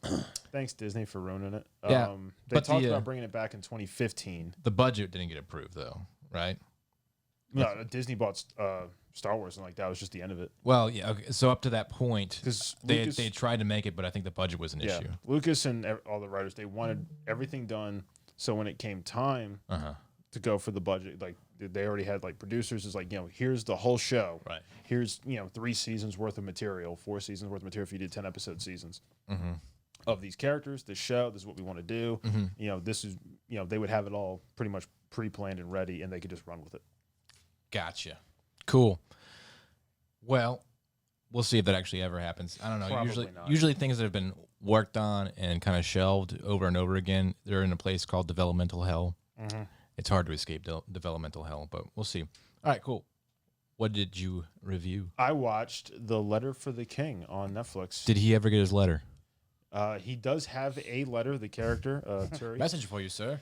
thanks Disney for ruining it. Yeah, they talked about bringing it back in 2015. The budget didn't get approved though, right? No, Disney bought Star Wars, and like that was just the end of it. Well, yeah. Okay. So up to that point, because they tried to make it, but I think the budget was an issue. Lucas and all the writers, they wanted everything done. So when it came time to go for the budget, like they already had like producers. Is like, you know, here's the whole show. Right. Here's 3 seasons worth of material, 4 seasons worth of material if you did 10 episode seasons of these characters. This show. This is what we want to do. You know, this is they would have it all pretty much pre-planned and ready, and they could just run with it. Gotcha. Cool. Well, we'll see if that actually ever happens. I don't know. Probably not. Usually things that have been worked on and kind of shelved over and over again, they're in a place called developmental hell. It's hard to escape developmental hell, but we'll see. All right, cool. What did you review? I watched The Letter for the King on Netflix. Did he ever get his letter? He does have a letter, the character, Turi. Message for you, sir.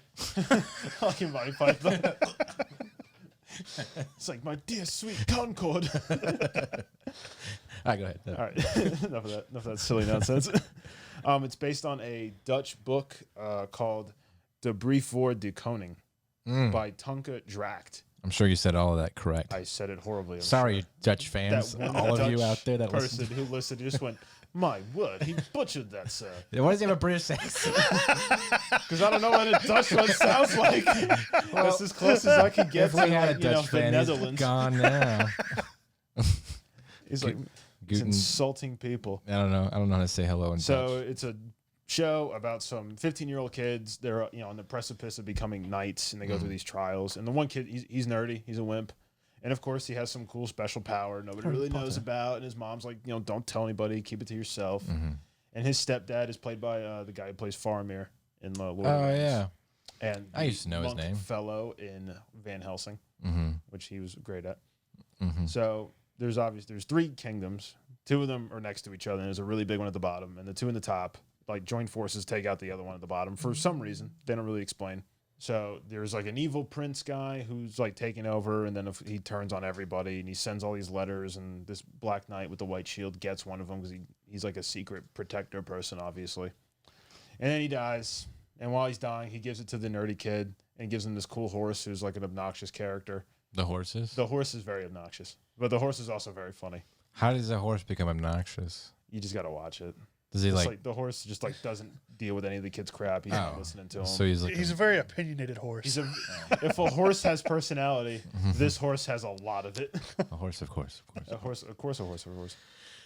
Like in Monty Python. It's like, my dear sweet Concord. All right, go ahead. All right, enough of that silly nonsense. It's based on a Dutch book called De Brief voor de Koning by Tunke Dracht. I'm sure you said all of that correct. I said it horribly. Sorry, Dutch fans, all of you out there that person who listened just went, my word, he butchered that, sir. Why does he have a British accent? Because I don't know what a Dutch one sounds like. That's as close as I can get if to we had a Dutch the fan, Netherlands. he's gone now. He's like, he's insulting people. I don't know how to say hello in Dutch. It's a show about some 15-year-old kids. They're on the precipice of becoming knights, and they go through these trials. And the one kid, he's nerdy. He's a wimp. And of course, he has some cool special power nobody really knows about. And his mom's like, don't tell anybody, keep it to yourself. And his stepdad is played by the guy who plays Faramir in the Lord of Oh the Rings. yeah. And I used to know his monk name. fellow in Van Helsing, which he was great at. So there's 3 kingdoms. 2 of them are next to each other, and there's a really big one at the bottom, and the 2 in the top like join forces, take out the other one at the bottom for some reason. They don't really explain. So there's like an evil prince guy who's like taking over, and then he turns on everybody, and he sends all these letters, and this Black Knight with the white shield gets one of them because he's like a secret protector person, obviously. And then he dies, and while he's dying, he gives it to the nerdy kid and gives him this cool horse who's like an obnoxious character. The horses? The horse is very obnoxious, but the horse is also very funny. How does a horse become obnoxious? You just got to watch it. Does he It's like the horse just like doesn't deal with any of the kids' crap. He's not listening to him. So he's like He's a very opinionated horse. If a horse has personality, this horse has a lot of it. a horse, of course. A horse.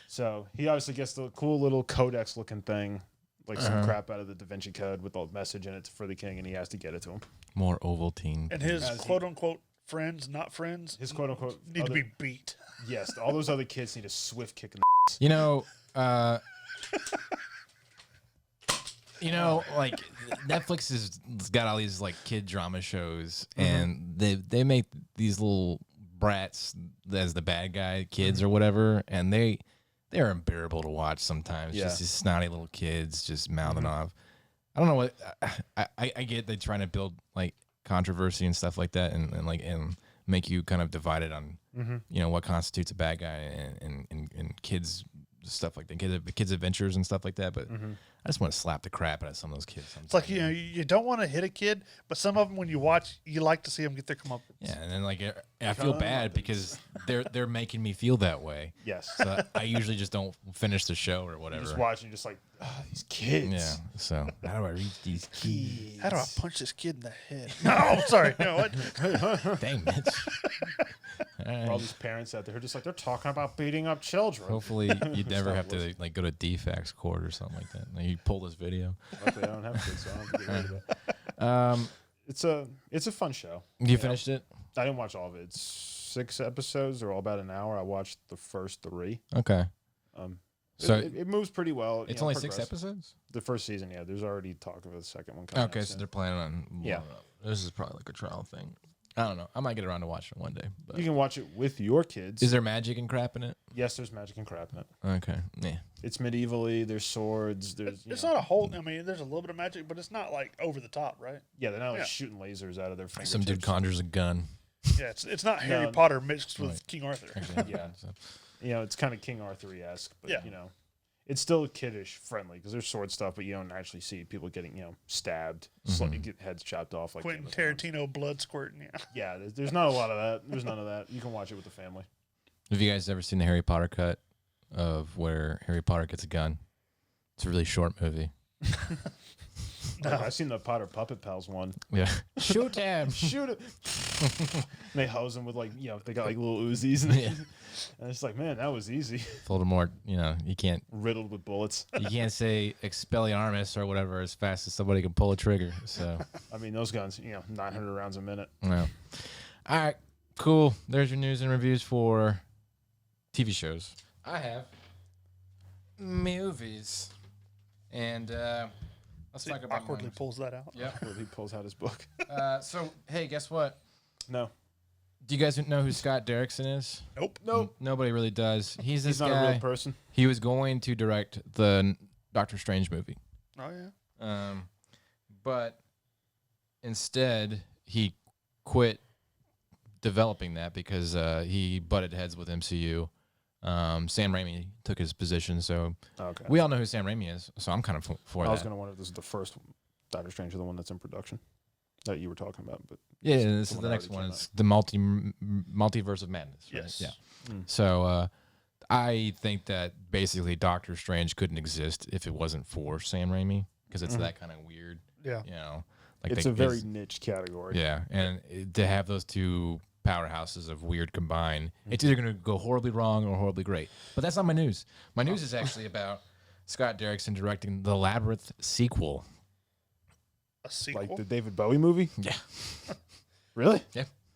So he obviously gets the cool little codex looking thing, like some crap out of the Da Vinci Code with a message in it for the king, and he has to get it to him. More Ovaltine. And his quote unquote friends, not friends, His quote unquote need to be beat. Yes, all those other kids need a swift kick in the You know, like Netflix has got all these like kid drama shows, and they make these little brats as the bad guy kids or whatever, and they're unbearable to watch sometimes. Yeah. Just these snotty little kids just mouthing off. I don't know what I get. They trying to build like controversy and stuff like that, and make you kind of divided on what constitutes a bad guy and kids stuff like that, kids adventures and stuff like that. But I just want to slap the crap out of some of those kids sometimes. It's like, you don't want to hit a kid, but some of them, when you watch, you like to see them get their comeuppance. Yeah, and then like I feel bad because they're making me feel that way. Yes. So I usually just don't finish the show or whatever. You just watch and you're just like, these kids. Yeah. So how do I reach these kids? How do I punch this kid in the head? No, sorry. You know what? Dang it. All these parents out there who are just like, they're talking about beating up children. Hopefully you never have to like go to DFAX court or something like that. Like, you pull this video. Luckily, I don't have kids, so I don't have to get rid of that. It's a fun show. You finished it? I didn't watch all of it. It's 6 episodes. They're all about an hour. I watched the first 3. Okay. So it moves pretty well. it's only 6 episodes? The first season, yeah. There's already talk of the second one coming. Okay, out so soon. they're planning on Yeah. This is probably like a trial thing. I don't know. I might get around to watching it one day. But You can watch it with your kids. is there magic and crap in it? Yes, there's magic and crap in it. Okay. Yeah. It's medievally. There's swords. There's It's not a whole. I mean, there's a little bit of magic, but it's not like over the top, right? Yeah, they're not like Yeah. shooting lasers out of their fingertips. Some dude conjures a gun. Yeah, it's not Harry No. Potter mixed with Right. King Arthur. Yeah. So, It's kind of King Arthur-esque, but Yeah. it's still kiddish friendly because there's sword stuff, but you don't actually see people getting stabbed, get heads chopped off like Quentin Game of Thrones. Tarantino blood squirting. Yeah. Yeah, there's not a lot of that. There's none of that. You can watch it with the family. have you guys ever seen the Harry Potter cut of where Harry Potter gets a gun? It's a really short movie. I've seen the Potter Puppet Pals one. Yeah. Shoot him. Shoot it. They hose them with they got like little Uzis, and, and it's like, man, that was easy. Voldemort, you can't Riddled with bullets. say Expelliarmus or whatever as fast as somebody can pull a trigger. So, I mean, those guns, 900 rounds a minute. no. All right, cool. There's your news and reviews for TV shows. I have movies, and let's talk about Awkwardly mine. pulls that out. Yep. Where he pulls out his book. So, hey, guess what? No. Do you guys know who Scott Derrickson is? Nope. Nobody really does. He's this He's not guy. a real person. He was going to direct the Doctor Strange movie. Oh yeah. But instead, he quit developing that because he butted heads with MCU. Sam Raimi took his position, so Okay. we all know who Sam Raimi is. So I'm kind of for I that. was going to wonder if this is the first Doctor Strange or the one that's in production that you were talking about. But Yeah, this is one the that next already one. came It's the multiverse of madness. Right? Yes. Yeah. So I think that basically Doctor Strange couldn't exist if it wasn't for Sam Raimi because it's that kind of weird. Yeah. Like it's a very niche category. yeah, and to have those two powerhouses of weird combined, it's either going to go horribly wrong or horribly great. But that's not my news. My news is actually about Scott Derrickson directing the Labyrinth sequel. A sequel. Like the David Bowie movie? Yeah. Really?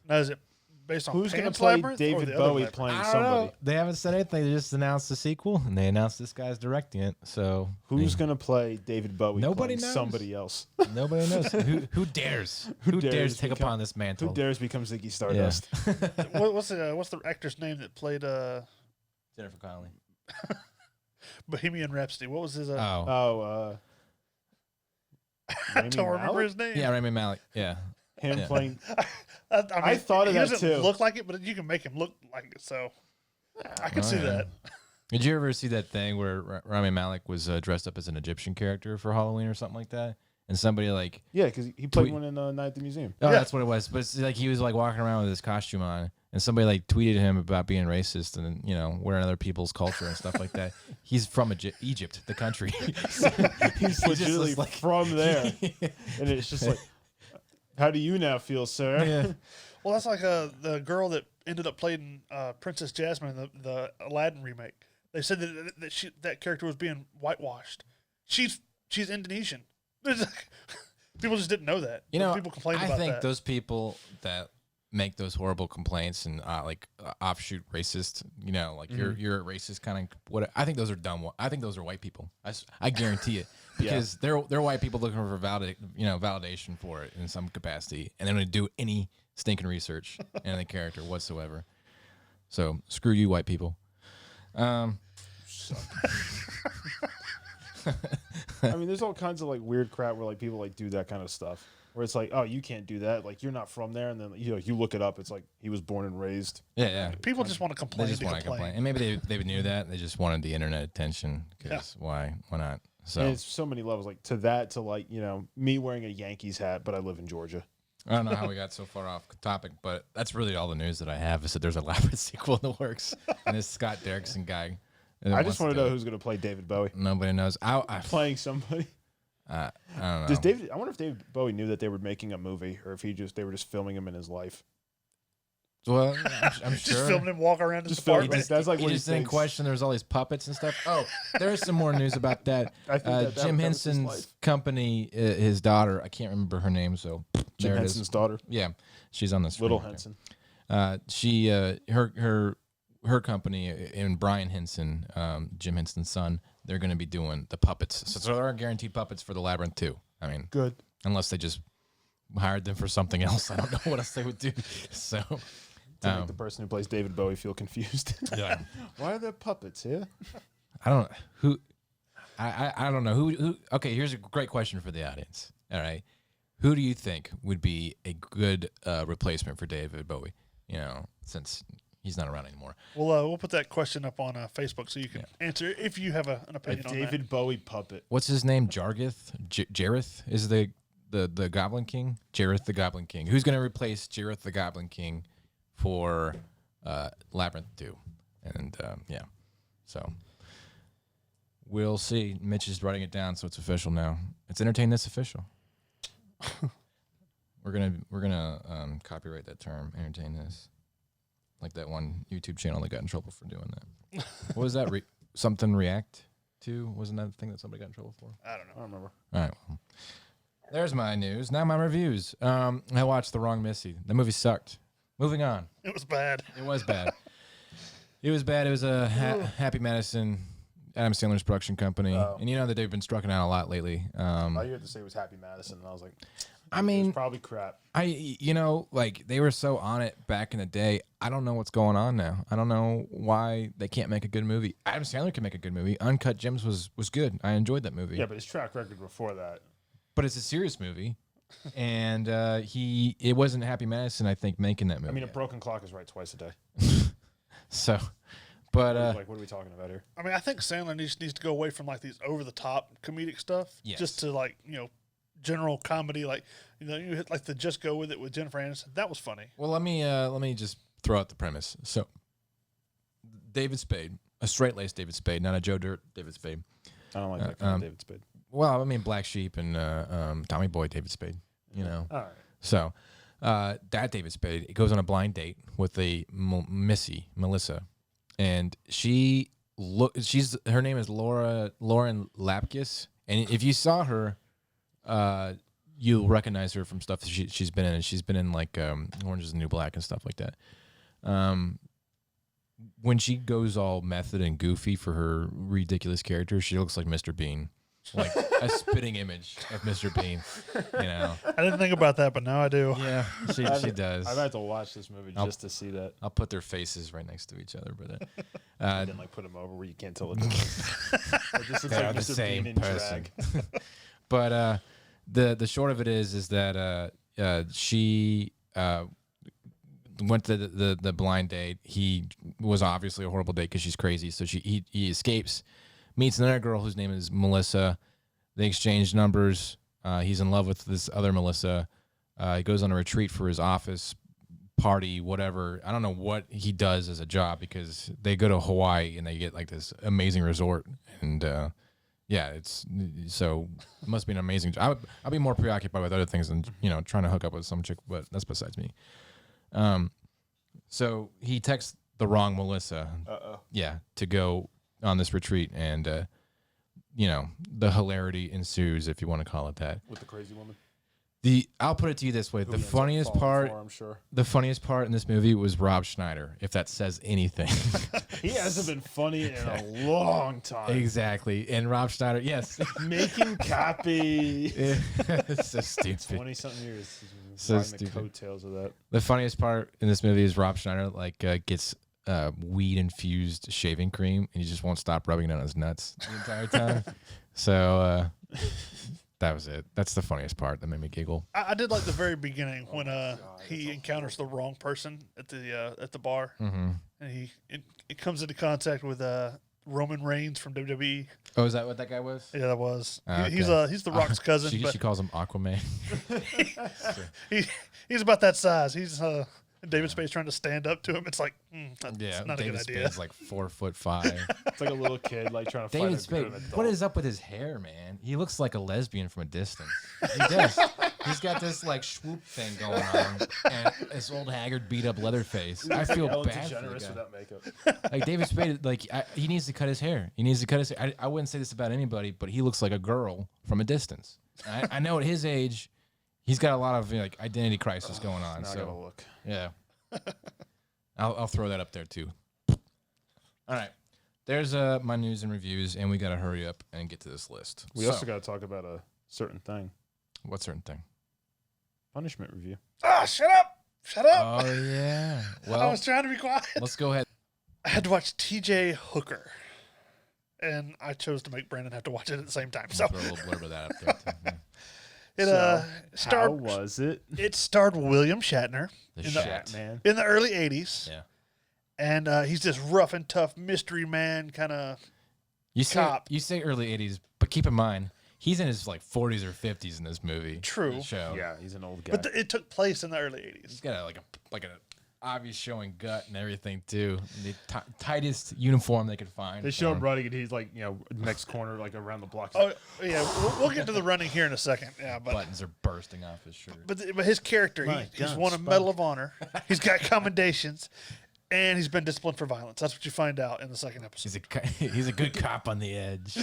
Now, is it based on Who's going to Pan's play Labyrinth or David the other Bowie Labyrinth? playing I don't somebody? know. They haven't said anything. They just announced the sequel, and they announced this guy's directing it. So Who's going to play David Bowie Nobody playing knows. somebody else? Nobody knows. Who dares? Who dares take become- upon this mantle? Who dares become Ziggy Stardust? What's the actor's name that played Jennifer Connelly. Bohemian Rhapsody? What was his? Oh. Oh, I Rami don't remember Malek? his name. Yeah, Rami Malek. Yeah. Him Yeah. playing. I thought of he that doesn't too. look like it, but you can make him look like it. So I can see yeah. that. Did you ever see that thing where Rami Malek was dressed up as an Egyptian character for Halloween or something like that? And somebody like, Yeah, because he played Tweet- one in Night at the Museum. oh, Yeah. that's what it was. But it's like he was like walking around with his costume on, and somebody like tweeted him about being racist and wearing other people's culture and stuff like that. He's from Egypt, the country. He's just legitimately looks like- from there, and it's just like, how do you now feel, sir? Yeah. Well, that's like the girl that ended up playing Princess Jasmine in the Aladdin remake. They said that character was being whitewashed. She's Indonesian. People just didn't know that. People complained about I think that. those people that make those horrible complaints and offshoot racist, like you're a racist kind of what. I think those are dumb. I think those are white people. I guarantee it because they're white people looking for validation for it in some capacity, and they don't do any stinking research in the character whatsoever. So screw you, white people. I mean, there's all kinds of like weird crap where like people like do that kind of stuff. Where it's like, oh, you can't do that. Like you're not from there, and then you look it up. It's like he was born and raised. Yeah. People just want to They complain. just want to complain, and maybe they knew that they just wanted the internet attention. Because why not? So And it's so many levels, like to that to like me wearing a Yankees hat, but I live in Georgia. I don't know how we got so far off topic, but that's really all the news that I have is that there's a Labyrinth sequel in the works, and this Scott Derrickson guy. I just want to know who's going to play David Bowie. Nobody knows. I Playing somebody. don't know. I wonder if David Bowie knew that they were making a movie, or if they were just filming him in his life. Well, I'm Just sure. filming him walk around his Just filming. apartment. That's like He what just he didn't thinks. question. There's all these puppets and stuff. Oh, there's some more news about that. I think that Jim was his Henson's life. company, his daughter. I can't remember her name, so Jim there it Henson's is. daughter, Yeah, she's on this. Little Henson. She her company and Brian Henson, Jim Henson's son, they're going to be doing the puppets. So there are guaranteed puppets for the Labyrinth too. I mean, Good. unless they just hired them for something else. I don't know what else they would do. So To make the person who plays David Bowie feel confused. yeah, Why are there puppets here? I don't who. I don't know who. Okay, here's a great question for the audience. All right, who do you think would be a good replacement for David Bowie? Since he's not around anymore. We'll put that question up on Facebook so you can answer if you have an A opinion on David Bowie puppet. What's his name? Jareth? Jareth is the Goblin King? Jareth the Goblin King. Who's going to replace Jareth the Goblin King for Labyrinth 2? And so we'll see. Mitch is writing it down, so it's official now. It's Entertain This Official. We're gonna copyright that term, Entertain This. Like that one YouTube channel that got in trouble for doing that. What was that? Something React to? Wasn't that the thing that somebody got in trouble for? that. I don't I know. don't remember. All right. Well, there's my news. Now my reviews. I watched The Wrong Missy. The movie sucked. Moving on. It was bad. It was bad. It was bad. It was a Happy Madison, Adam Sandler's production company. Oh. And you know that they've been striking out a lot lately. All you had to say was Happy Madison, and I was like, I it was mean, probably crap. like they were so on it back in the day. I don't know what's going on now. I don't know why they can't make a good movie. Adam Sandler can make a good movie. Uncut Gems was good. I enjoyed that movie. Yeah, but his track record before that. But it's a serious movie. And it wasn't Happy Madison, I think, making that movie. I mean, a broken clock is right twice a day. So, but Like, what are we talking about here? I mean, I think Sandler needs to go away from like these over the top comedic stuff, Yes. just to like general comedy. Like you hit like the Just Go With It with Jennifer Aniston. That was funny. well, let me just throw out the premise. So, David Spade, a straight-laced David Spade, not a Joe Dirt David Spade. I don't like that kind of David Spade. Well, I mean Black Sheep and Tommy Boy David Spade. All right. So, that David Spade, it goes on a blind date with a Melissa, and her name is Lauren Lapkus, and if you saw her, you'll recognize her from stuff that she's been in. And she's been in like Orange is the New Black and stuff like that. When she goes all method and goofy for her ridiculous character, she looks like Mr. Bean, like a spitting image of Mr. Bean. You know, I didn't think about that, but now I do. yeah, she does. I'd have to watch this movie just to see that. I'll put their faces right next to each other, but And then like put them over where you can't tell it. It just looks they like are the Mr. same Bean in person. drag. But the short of it is that she went to the blind date. He was obviously a horrible date because she's crazy. So he escapes, meets another girl whose name is Melissa. They exchange numbers. He's in love with this other Melissa. He goes on a retreat for his office party, whatever. I don't know what he does as a job because they go to Hawaii and they get like this amazing resort. And yeah, it must be an amazing job. I'll be more preoccupied with other things than trying to hook up with some chick, but that's besides me. So he texts the wrong Melissa. Yeah, to go on this retreat, and the hilarity ensues, if you want to call it that. With the crazy woman. I'll put it to you this way: Who the he ends up funniest falling part, for, I'm sure. the funniest part in this movie was Rob Schneider, if that says anything. He hasn't been funny in a long time. Exactly, and Rob Schneider, yes, Making copy. it's so stupid. 20-something years. He's been So riding stupid. the coattails of that. The funniest part in this movie is Rob Schneider gets weed infused shaving cream, and he just won't stop rubbing it on his nuts the entire time. So that was it. That's the funniest part that made me giggle. I did like the very beginning when he encounters the wrong person at the bar, Mm-hmm. and it comes into contact with Roman Reigns from WWE. Oh, is that what that guy was? Yeah, that was. Okay. He's The Rock's cousin, She but calls him Aquaman. he's about that size. He's David Spade trying to stand up to him. It's like that's Yeah, not David a good idea. Spade's like 4'5". It's like a little kid like trying to David fight Spade, an adult. what is up with his hair, man? He looks like a lesbian from a distance. He does. He's got this like swoop thing going on, and this old haggard, beat up leather face. I feel Ellen bad for the DeGeneres guy. without makeup. Like David Spade, he needs to cut his hair. He needs to cut his hair. I wouldn't say this about anybody, but he looks like a girl from a distance. I know at his age, he's got a lot of identity crisis going on. Now I gotta So look. yeah, I'll throw that up there too. All right, there's my news and reviews, and we got to hurry up and get to this list. We also got to talk about a certain thing. what certain thing? Punishment review. Shut up! Shut up! Oh yeah. I Well, was trying to be quiet. let's go ahead. I had to watch T.J. Hooker, and I chose to make Brandon have to watch it at the same time. So I'll throw a little blurb of that up there too. it So, starred. How was it? It starred William Shatner The In shit. Man. in the early '80s, Yeah. and he's this rough and tough mystery man, kind of. You Cop. say early 80s, but keep in mind he's in his like 40s or 50s in this movie. True. Show. Yeah, he's an old guy. But it took place in the early He's '80s. got an obvious showing gut and everything too. The tightest uniform they could find. they show him running, and he's like, next corner, like around the block. Oh yeah, we'll get to the running here in a second. Yeah, but buttons are bursting off his shirt. but his character, My he's God, won a Spike. Medal of Honor. He's got commendations, and he's been disciplined for violence. That's what you find out in the second episode. He's a good cop on the edge.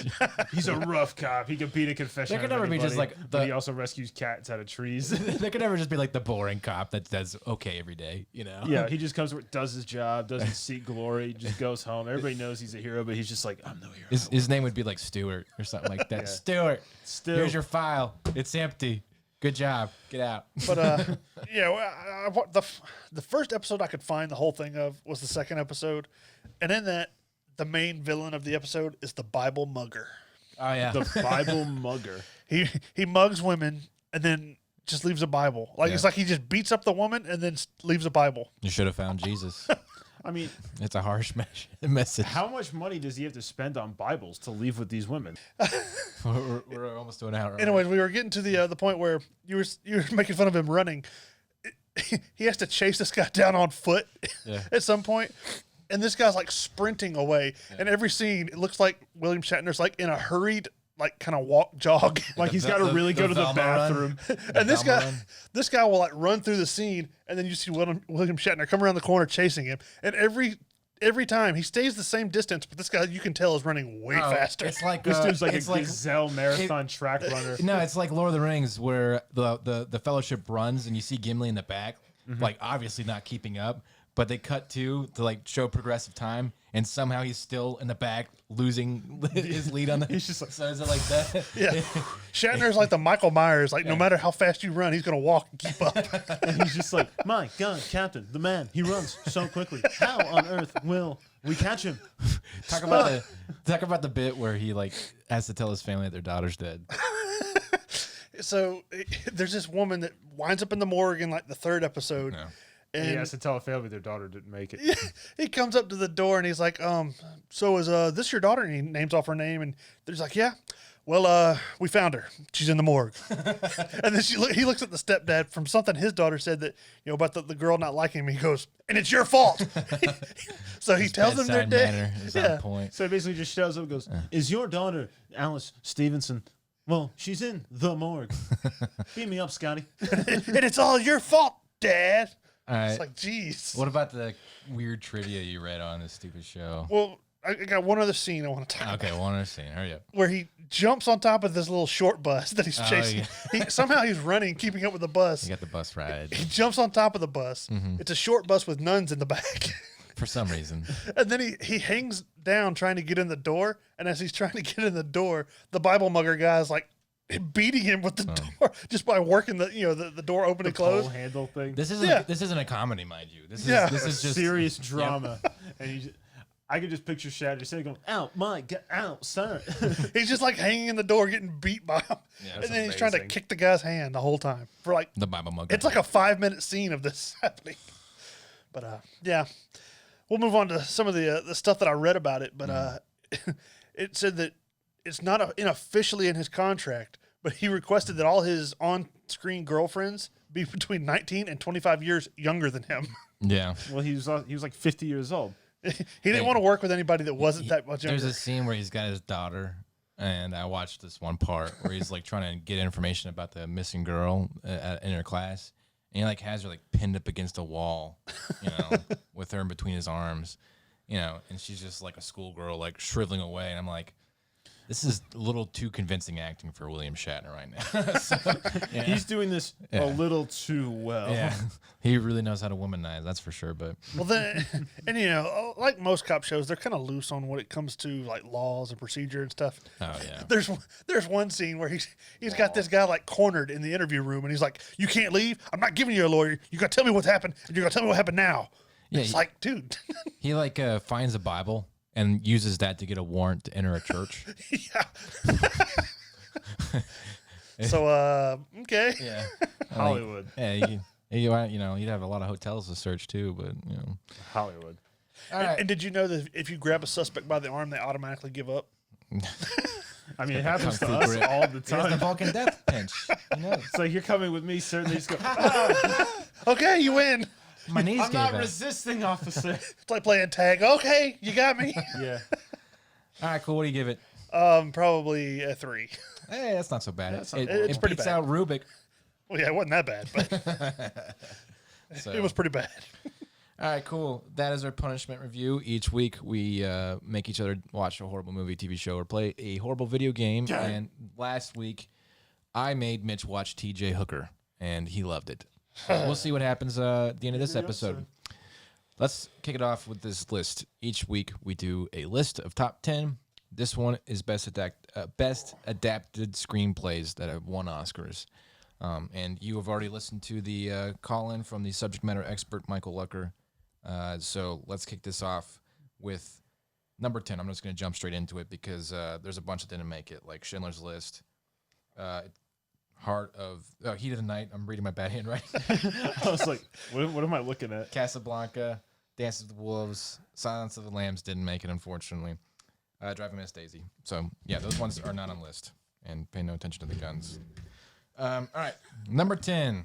He's a rough cop. He can beat a confession. There could out of never be just, anybody, like, but the- he also rescues cats out of trees. There could never just be like the boring cop that does okay every day, Yeah, he just comes, does his job, doesn't seek glory, just goes home. Everybody knows he's a hero, but he's just like, I'm no hero. His name would be like Stewart or something like that. Yeah. Stewart, Still, here's your file. It's empty. Good job. Get out. But the first episode I could find the whole thing of was the second episode, and in that, the main villain of the episode is the Bible mugger. Oh yeah. the Bible mugger. He mugs women and then just leaves a Bible. Like it's Yeah. like he just beats up the woman and then leaves a Bible. You should have found Jesus. I mean, It's a harsh message. how much money does he have to spend on Bibles to leave with these women? We're almost to an hour. Anyways, we were getting to the point where you were making fun of him running. He has to chase this guy down on foot Yeah. at some point, and this guy's like sprinting away. And every scene, it looks like William Shatner's like in a hurried, like kind of jog. Like he's got to really go to the Velma run. bathroom. And this Velma guy, run. this guy will like run through the scene, and then you see William Shatner come around the corner chasing him. And every every time. He stays the same distance, but this guy you can tell is running way faster. It's like This dude's like a it's like gazelle marathon track runner. no, it's like Lord of the Rings where the Fellowship runs and you see Gimli in the back, like obviously not keeping up, but they cut to like show progressive time, and somehow he's still in the back losing his lead on the. He's just like, so is it like that? Yeah. Shatner's like the Michael Myers. Like, no matter how fast you run, he's going to walk and keep up. and he's just like, my God, Captain, the man, he runs so quickly. How on earth will we catch him? Talk about the bit where he like has to tell his family that their daughter's dead. So there's this woman that winds up in the morgue in like the 3rd episode. No. And He has to tell a family their daughter didn't make it. he comes up to the door and he's like, so is this your daughter? And he names off her name, and they're just like, yeah. Well, we found her. She's in the morgue. And then he looks at the stepdad from something his daughter said that, about the girl not liking him. He goes, and it's your fault. So he tells them they're Bedside dead. manner is on point. So he basically just shows up and goes, is your daughter Alice Stevenson? Well, she's in the morgue. Beat me up, Scotty. And it's all your fault, Dad. All right. It's like, geez. What about the weird trivia you read on this stupid show? Well, I got one other scene I want to talk about. Okay, one other scene. Hurry up. Where he jumps on top of this little short bus that he's chasing. Somehow he's running, keeping up with the bus. You got the bus ride He jumps on top of the bus. It's a short bus with nuns in the back. for some reason. And then he hangs down trying to get in the door. And as he's trying to get in the door, the Bible mugger guy's like beating him with the door just by working the door open and close. Pole handle thing. This isn't a comedy, mind you. This is just serious drama. And I could just picture Shatner sitting going, out, Mike, get out, son. He's just like hanging in the door getting beat by him. Yeah, and that's then he's trying to amazing. kick the guy's hand the whole time for like the Bible mugger. it's like a 5-minute scene of this happening. But yeah, we'll move on to some of the stuff that I read about it. But it said that it's not unofficially in his contract, but he requested that all his on-screen girlfriends be between 19 and 25 years younger than him. Yeah. Well, he was like 50 years old. He didn't want to work with anybody that wasn't that much younger. There's a scene where he's got his daughter, and I watched this one part where he's like trying to get information about the missing girl in her class, and he like has her like pinned up against a wall, with her in between his arms, and she's just like a schoolgirl like shriveling away, and I'm like, this is a little too convincing acting for William Shatner right now. So, yeah. He's doing this a little too well. Yeah, he really knows how to womanize, that's for sure. But Well, then, and like most cop shows, they're kind of loose on when it comes to like laws and procedure and stuff. oh yeah, There's one scene where he's got this guy like cornered in the interview room, and he's like, "You can't leave. I'm not giving you a lawyer. You got to tell me what's happened, and you got to tell me what happened now." Yeah, It's like, dude. he like finds a Bible and uses that to get a warrant to enter a church. Yeah. So okay. Yeah, Hollywood. You'd have a lot of hotels to search too, but Hollywood. All right. And did you know that if you grab a suspect by the arm, they automatically give up? I mean, it happens to Kung Fu us grip. all the He has the time. Vulcan death pinch. It's like, you're coming with me, sir. And they just go, Okay, you win. My knees I'm gave not out. resisting, officer. It's like playing tag. Okay, you got me. Yeah. All right, cool. What do you give it? Probably a 3. Hey, that's not so bad. That's It, not bad. It's it pretty beats bad. out Rubik. Well, yeah, it wasn't that bad, but So. it was pretty bad. All right, cool. That is our punishment review. Each week we make each other watch a horrible movie, TV show, or play a horrible video game. And last week I made Mitch watch TJ Hooker, and he loved it. We'll see what happens at the end of this episode. Let's kick it off with this list. Each week we do a list of top 10. This one is best adapted screenplays that have won Oscars. And you have already listened to the call-in from the subject matter expert, Michael Lucker. So let's kick this off with number 10. I'm just going to jump straight into it because there's a bunch that didn't make it, like Schindler's List, Heat of the Night. I'm reading my bad handwriting. I was like, what am I looking at? Casablanca, Dance of the Wolves, Silence of the Lambs didn't make it, unfortunately. Driving Miss Daisy. So, yeah, those ones are not on the list. And pay no attention to the guns. All right. Number 10,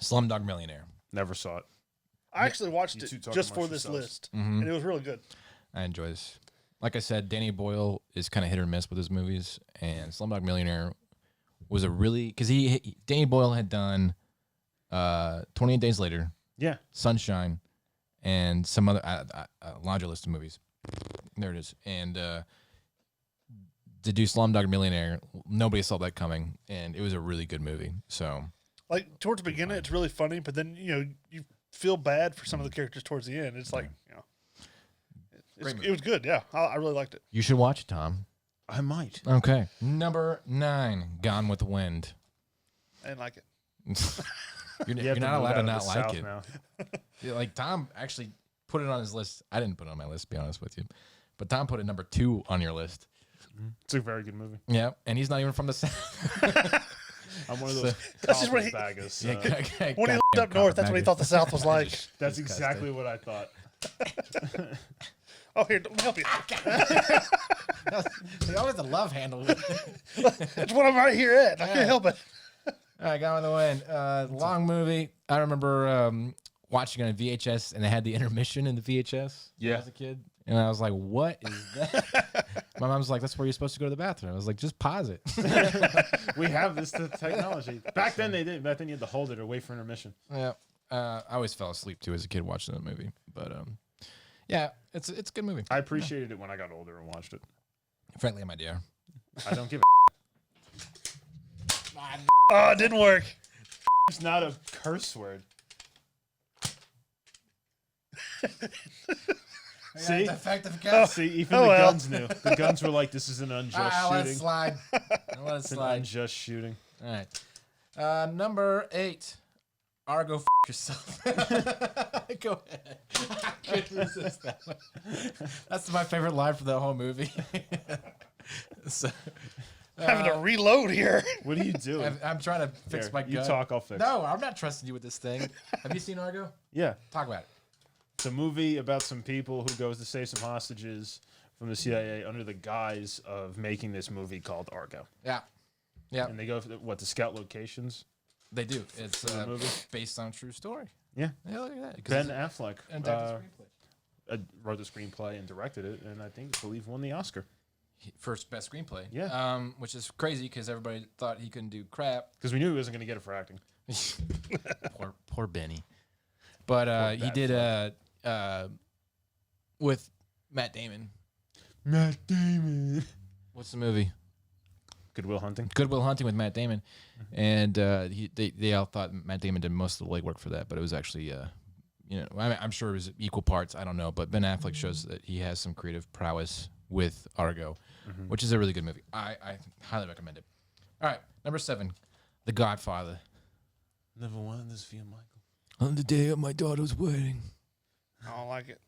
Slumdog Millionaire. Never saw it. I actually watched You two it talk just for amongst this yourselves. list, and it was really good. I enjoy this. Like I said, Danny Boyle is kind of hit or miss with his movies. And Slumdog Millionaire was a really... Because Danny Boyle had done 28 Days Later, Yeah. Sunshine, and some other laundry list of movies. There it is. And to do Slumdog Millionaire, nobody saw that coming, and it was a really good movie. So, like towards the beginning, it's really funny, but then you feel bad for some of the characters towards the end. It's like it was good. Yeah, I really liked it. you should watch it, Tom. I might. Okay, number 9, Gone with the Wind. I didn't like it. You're not allowed to not like it. Now. Yeah, like Tom actually put it on his list. I didn't put it on my list, to be honest with you, but Tom put it number 2 on your list. It's a very good movie. Yeah, and he's not even from the South. I'm one of those That's just what he- baggers. Yeah, When he lived up north, that's what he thought the South was like. That's exactly what I thought. Oh, here, let me help you. They always a love handle. That's what I'm right here at. I can't help it. All right, Gone with the Wind. Long movie. I remember watching it on VHS, and they had the intermission in the VHS when I was a kid. And I was like, what is that? My mom's like, that's where you're supposed to go to the bathroom. I was like, just pause it. We have this technology. Back then they did. Back then you had to hold it or wait for intermission. Yeah. I always fell asleep, too, as a kid watching that movie. But, yeah, it's a good movie. I appreciated it when I got older and watched it. Frankly, my dear. I don't give Oh, it didn't work. It's not a curse word. See? Defective See, even the guns knew. The guns were like, this is an unjust I'll let it shooting. slide. I'll let it It's an slide. unjust shooting. All right. Number 8. Argo, f yourself. Go ahead. I couldn't resist that one. That's my favorite line from the whole movie. So, Having to reload here. What are you doing? I'm trying to fix Here, my gun. you talk, I'll fix. No, I'm not trusting you with this thing. Have you seen Argo? Yeah. Talk about it. It's a movie about some people who goes to save some hostages from the CIA under the guise of making this movie called Argo. Yeah. Yeah, And they go, to scout locations? they do. It's the movie? based on a true story. Yeah. Yeah, look at that. Ben Affleck And directed the screenplay. wrote the screenplay and directed it, and I believe won the Oscar. First best screenplay. Yeah. Which is crazy because everybody thought he couldn't do crap. Because we knew he wasn't going to get it for acting. poor Benny. But he did with Matt Damon. Matt Damon. What's the movie? Good Will Hunting. Good Will Hunting with Matt Damon, and they all thought Matt Damon did most of the legwork for that, but it was actually I'm sure it was equal parts. I don't know, but Ben Affleck shows that he has some creative prowess with Argo, which is a really good movie. I highly recommend it. All right, number 7, The Godfather. Never wanted this for you, Michael. On the day of my daughter's wedding. I don't like it.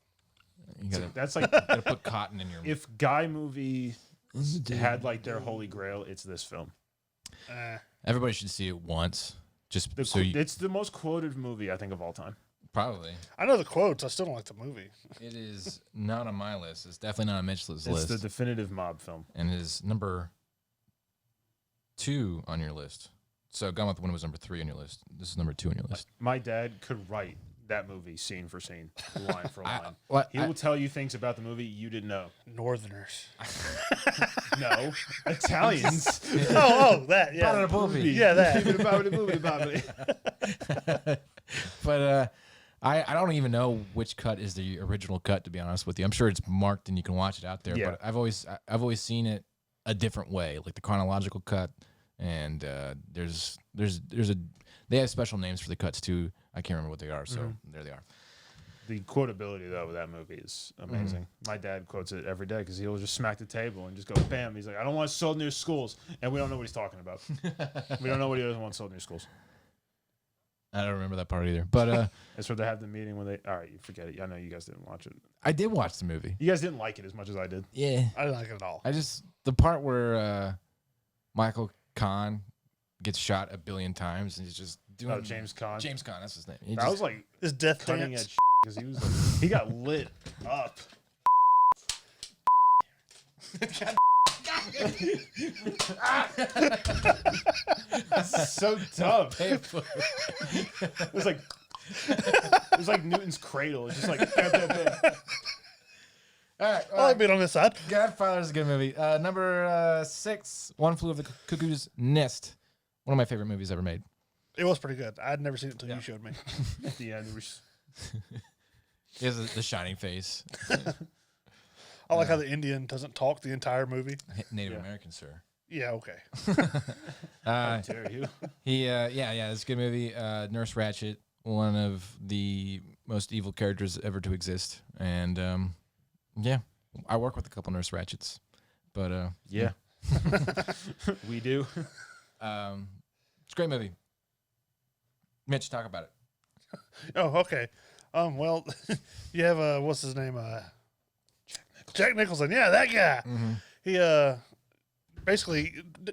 You gotta, That's like gotta put cotton in your. if Guy movie had like their holy grail, it's this film. Everybody should see it once, just so It's the most quoted movie I think of all time. probably. I know the quotes. I still don't like the movie. It is not on my list. It's definitely not on Mitch's list. It's the definitive mob film. And it is number 2 on your list. So Gone with the Wind was number 3 on your list. This is number 2 on your list. My dad could write that movie scene for scene, line for line. What? He will tell you things about the movie you didn't know. Northerners. No, Italians. That, yeah. Yeah, that. But I don't even know which cut is the original cut, to be honest with you. I'm sure it's marked and you can watch it out there. Yeah. But I've always seen it a different way, like the chronological cut. And they have special names for the cuts too. I can't remember what they are, so there they are. The quotability though of that movie is amazing. My dad quotes it every day because he'll just smack the table and just go bam. He's like, I don't want it sold near schools, and we don't know what he's talking about. We don't know what he doesn't want sold near schools. I don't remember that part either. But That's where they have the meeting when they. All right, you forget it. I know you guys didn't watch it. I did watch the movie. You guys didn't like it as much as I did. Yeah, I didn't like it at all. the part where Michael Kahn gets shot a billion times and he's just doing. James Caan. James Caan, that's his name. That was like His death cutting dance. edge because he was like, he got lit up. That's so dumb. It was like Newton's cradle. It's just like bam, bam, bam. All right, I like being on this side. Godfather is a good movie. Number 6, One Flew Over the Cuckoo's Nest. One of my favorite movies ever made. It was pretty good. I'd never seen it until you showed me. At the end, He has the shining face. I like how the Indian doesn't talk the entire movie. Native American, sir. Yeah, okay. How dare you? It's a good movie. Nurse Ratched, one of the most evil characters ever to exist, and I work with a couple Nurse Ratchets, but Yeah. We do. it's a great movie. Mitch, talk about it. Oh, okay. Well, you have what's his name? Jack Nicholson. Yeah, that guy. Mm-hmm. He basically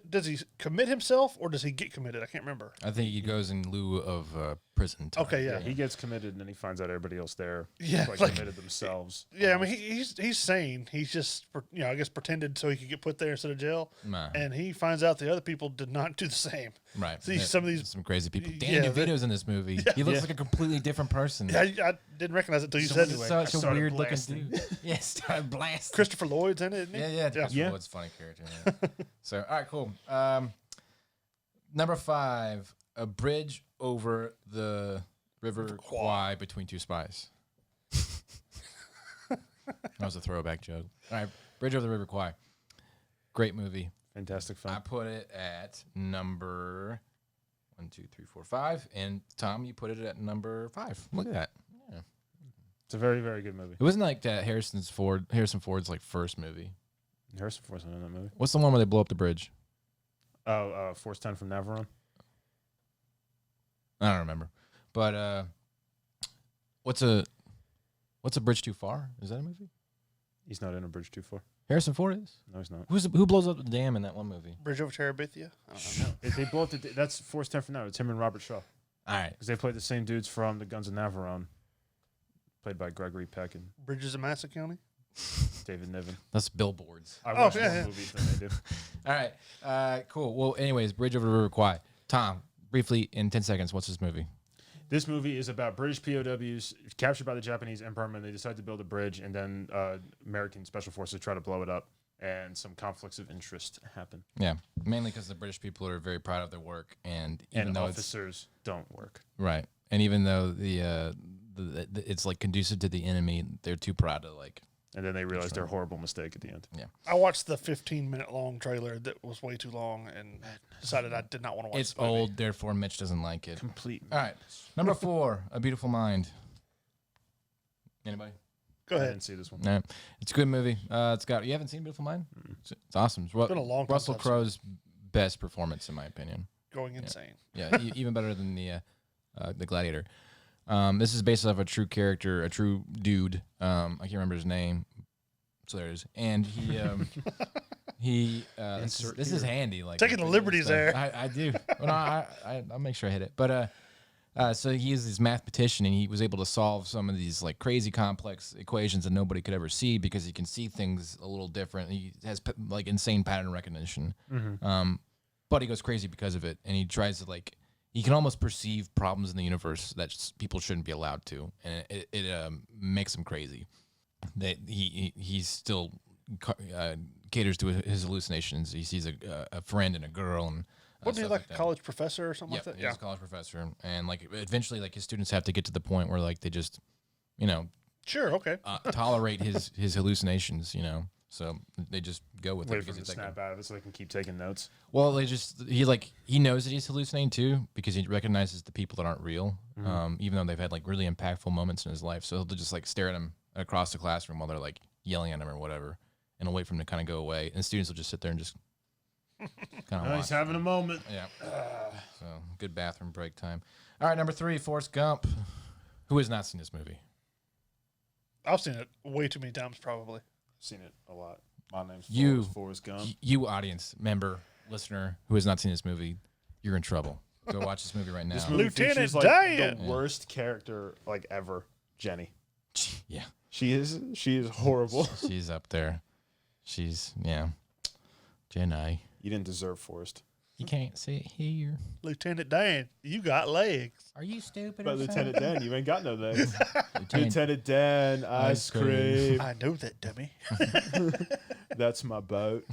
does he commit himself or does he get committed? I can't remember. I think he goes in lieu of prison time. Okay, yeah. He gets committed and then he finds out everybody else there Yeah, like like- committed themselves. Yeah, I mean he's sane. He's just I guess pretended so he could get put there instead of jail. Nah. And he finds out the other people did not do the same. Right. See, some of these- some crazy people. Danny Yeah, they- DeVito's in this movie. He looks Yeah. like a completely different person. Yeah, I didn't recognize it until you So said anyway, it. I Such a started weird blasting. looking dude. Yeah, started blasting. Christopher Lloyd's in it, isn't he? Yeah. Christopher Yeah. Lloyd's a funny character. Yeah. So, all right, cool. Number 5, a bridge over the River Kwai between two spies. That was a throwback joke. All right, Bridge over the River Kwai. Great movie. Fantastic I film. put it at number 1, 2, 3, 4, 5, and Tom, you put it at number 5. Look at that. Yeah. It's a very, very good movie. It wasn't like that Harrison Ford's like first movie. Harrison Ford's in that movie. What's the one where they blow up the bridge? Oh, Force 10 from Navarone. I don't remember. But what's a bridge too far? Is that a movie? He's not in A Bridge Too Far. Harrison Ford is. No, he's not. Who blows up the dam in that one movie? Bridge over Terabithia. I don't know. If they blow up that's Force 10 from Navarone. It's him and Robert Shaw. All right. Because they played the same dudes from The Guns of Navarone. Played by Gregory Peck and Bridges of Massa County. David Niven. That's billboards. I Oh, watch yeah, more yeah. movies than they do. All right. Cool. Well, anyways, Bridge over the River Kwai. Tom, briefly in 10 seconds, what's this movie? This movie is about British POWs captured by the Japanese Empire, and they decide to build a bridge, and then American special forces try to blow it up, and some conflicts of interest happen. Yeah, mainly because the British people are very proud of their work, and even And though officers don't work. right, and even though the it's like conducive to the enemy, they're too proud to like. And then they realize their horrible mistake at the end. Yeah, I watched the 15-minute long trailer that was way too long and decided I did not want to watch it's the movie. old, therefore Mitch doesn't like it. Complete. All right, number 4, A Beautiful Mind. Anybody? Go I ahead. didn't see this one. No, it's a good movie. It's got you haven't seen Beautiful Mind? It's awesome. It's been a long time Russell since I've seen Crowe's best performance in my opinion. Going insane. Yeah, even better than the Gladiator. This is based off a true character, a true dude. I can't remember his name, so there it is. And he this is handy. Like Taking the liberties there. I do. Well, no, I'll make sure I hit it. But so he is this mathematician, and he was able to solve some of these like crazy complex equations that nobody could ever see because he can see things a little different. He has like insane pattern recognition. But he goes crazy because of it, and he tries to like he can almost perceive problems in the universe that people shouldn't be allowed to, and it makes him crazy. That he still caters to his hallucinations. He sees a friend and a girl, and Wasn't he stuff like a that. college professor or something Yep, like that? he's a college professor, and like eventually, like his students have to get to the point where like they just, Sure, okay. tolerate his hallucinations, So they just go with it Wait because for him to it's like snap out of it so they can keep taking notes. well, he knows that he's hallucinating too because he recognizes the people that aren't real, even though they've had like really impactful moments in his life. So he'll just like stare at him across the classroom while they're like yelling at him or whatever, and he'll wait for him to kind of go away. And students will just sit there and just kind of Oh, he's having a moment. Yeah. So good bathroom break time. All right, number 3, Forrest Gump. Who has not seen this movie? I've seen it way too many times, probably. Seen it a lot. My name's You- Forrest Gump. You audience member, listener who has not seen this movie, you're in trouble. Go watch this movie right now. This movie Lieutenant features, like, Dan! the worst character like ever, Jenny. Yeah, She is horrible. she's up there. She's Jenny. You didn't deserve Forrest. You can't see it here. Lieutenant Dan, you got legs. Are you stupid? But Lieutenant Dan, you ain't got no legs. Lieutenant, Lieutenant Dan, ice cream. I know that, dummy. That's my boat.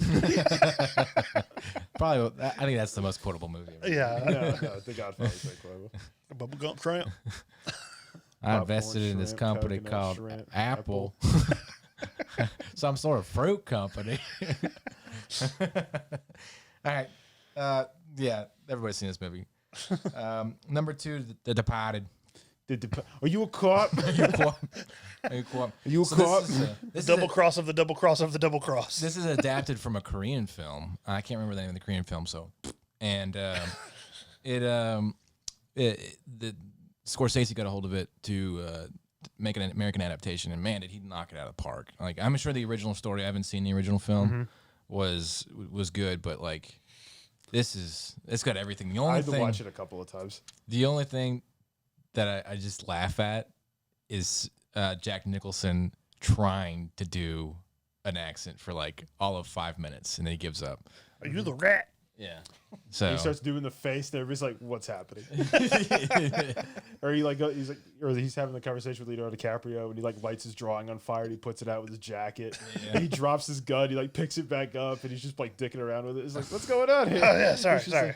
probably. I think that's the most quotable movie ever. Yeah. No, The Godfather's like quotable. Bubblegum tramp. I invested in this shrimp, company coconut, called shrimp, Apple. Some sort of fruit company. All right. Yeah, everybody's seen this movie. Number 2, The Departed. Are you a cop? Are you a cop? Are you a cop? Are you a So cop? this is Double cross of the double cross of the double cross. This is adapted from a Korean film. I can't remember the name of the Korean film. So, and the Scorsese got a hold of it to make an American adaptation, and man, did he knock it out of the park! Like, I'm sure the original story, I haven't seen the original film, was good, but like, it's got everything. The only I had thing, to watch it a couple of times. the only thing that I just laugh at is Jack Nicholson trying to do an accent for like all of 5 minutes, and then he gives up. Are you the rat? Yeah. So He starts doing the face, and everybody's like, "What's happening?" Or he's having the conversation with Leonardo DiCaprio, and he like lights his drawing on fire, and he puts it out with his jacket. Yeah. And he drops his gun, he like picks it back up, and he's just like dicking around with it. It's like, what's going on here? Oh yeah, sorry, It's just sorry.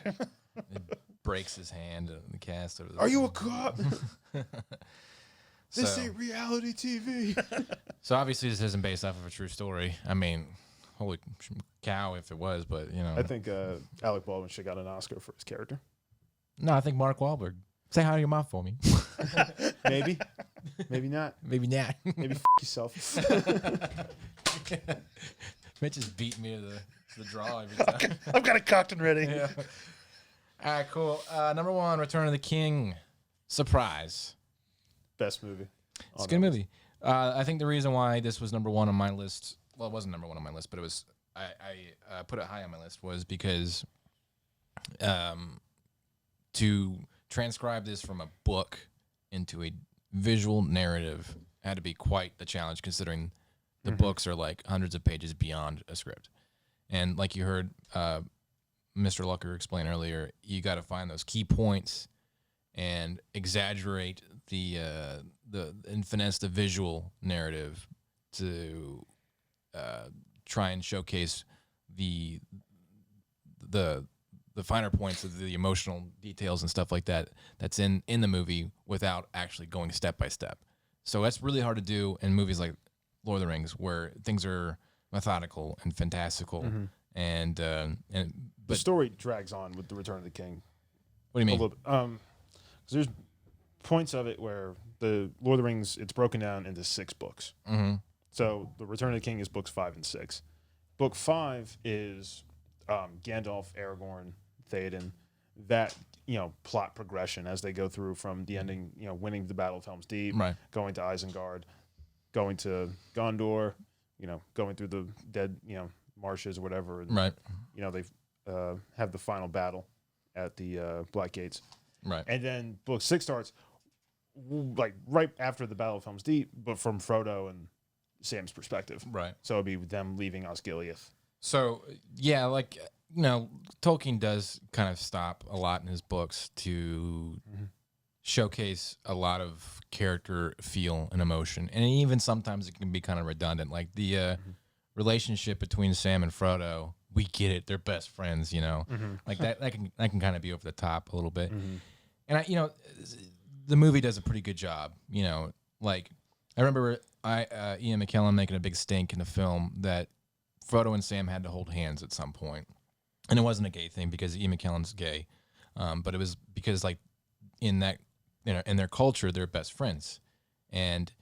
it breaks his hand in the cast. Over the Are you a cop? This So- ain't reality TV. So obviously this isn't based off of a true story. I mean, holy cow if it was, but you know. I think Alec Baldwin should have got an Oscar for his character. No, I think Mark Wahlberg. Say hi to your mom for me. Maybe, maybe not. Maybe not. Maybe yourself. Mitch just beat me to the draw every time. I've got it cocked and ready. Yeah. All right, cool. Number 1, Return of the King. Surprise. Best movie. It's a good movie. I think the reason why this was number 1 on my list, well, it wasn't number 1 on my list, but it was I put it high on my list was because to transcribe this from a book into a visual narrative had to be quite the challenge, considering the books are like hundreds of pages beyond a script. And like you heard Mr. Lucker explain earlier, you got to find those key points and exaggerate and finesse the visual narrative to try and showcase the finer points of the emotional details and stuff like that that's in the movie without actually going step by step. So that's really hard to do in movies like Lord of the Rings, where things are methodical and fantastical, and The but story drags on with the Return of the King. what do you A mean? little bit. 'Cause there's points of it where the Lord of the Rings, it's broken down into 6 books. Mm-hmm. So the Return of the King is books 5 and 6. Book 5 is Gandalf, Aragorn, Theoden. That plot progression as they go through from the ending, winning the Battle of Helm's Deep, Right. going to Isengard, going to Gondor, going through the dead, marshes or whatever. And, Right. they have the final battle at the Black Gates. Right. And then book 6 starts like right after the Battle of Helm's Deep, but from Frodo and Sam's perspective. Right. So it'd be them leaving Osgiliath. So yeah, like Tolkien does kind of stop a lot in his books to showcase a lot of character feel and emotion, and even sometimes it can be kind of redundant. Like the relationship between Sam and Frodo, we get it; they're best friends, like that. That can kind of be over the top a little bit. And the movie does a pretty good job. Like I remember Ian McKellen making a big stink in the film that Frodo and Sam had to hold hands at some point. And it wasn't a gay thing because Ian McKellen's gay, but it was because like in that in their culture they're best friends, and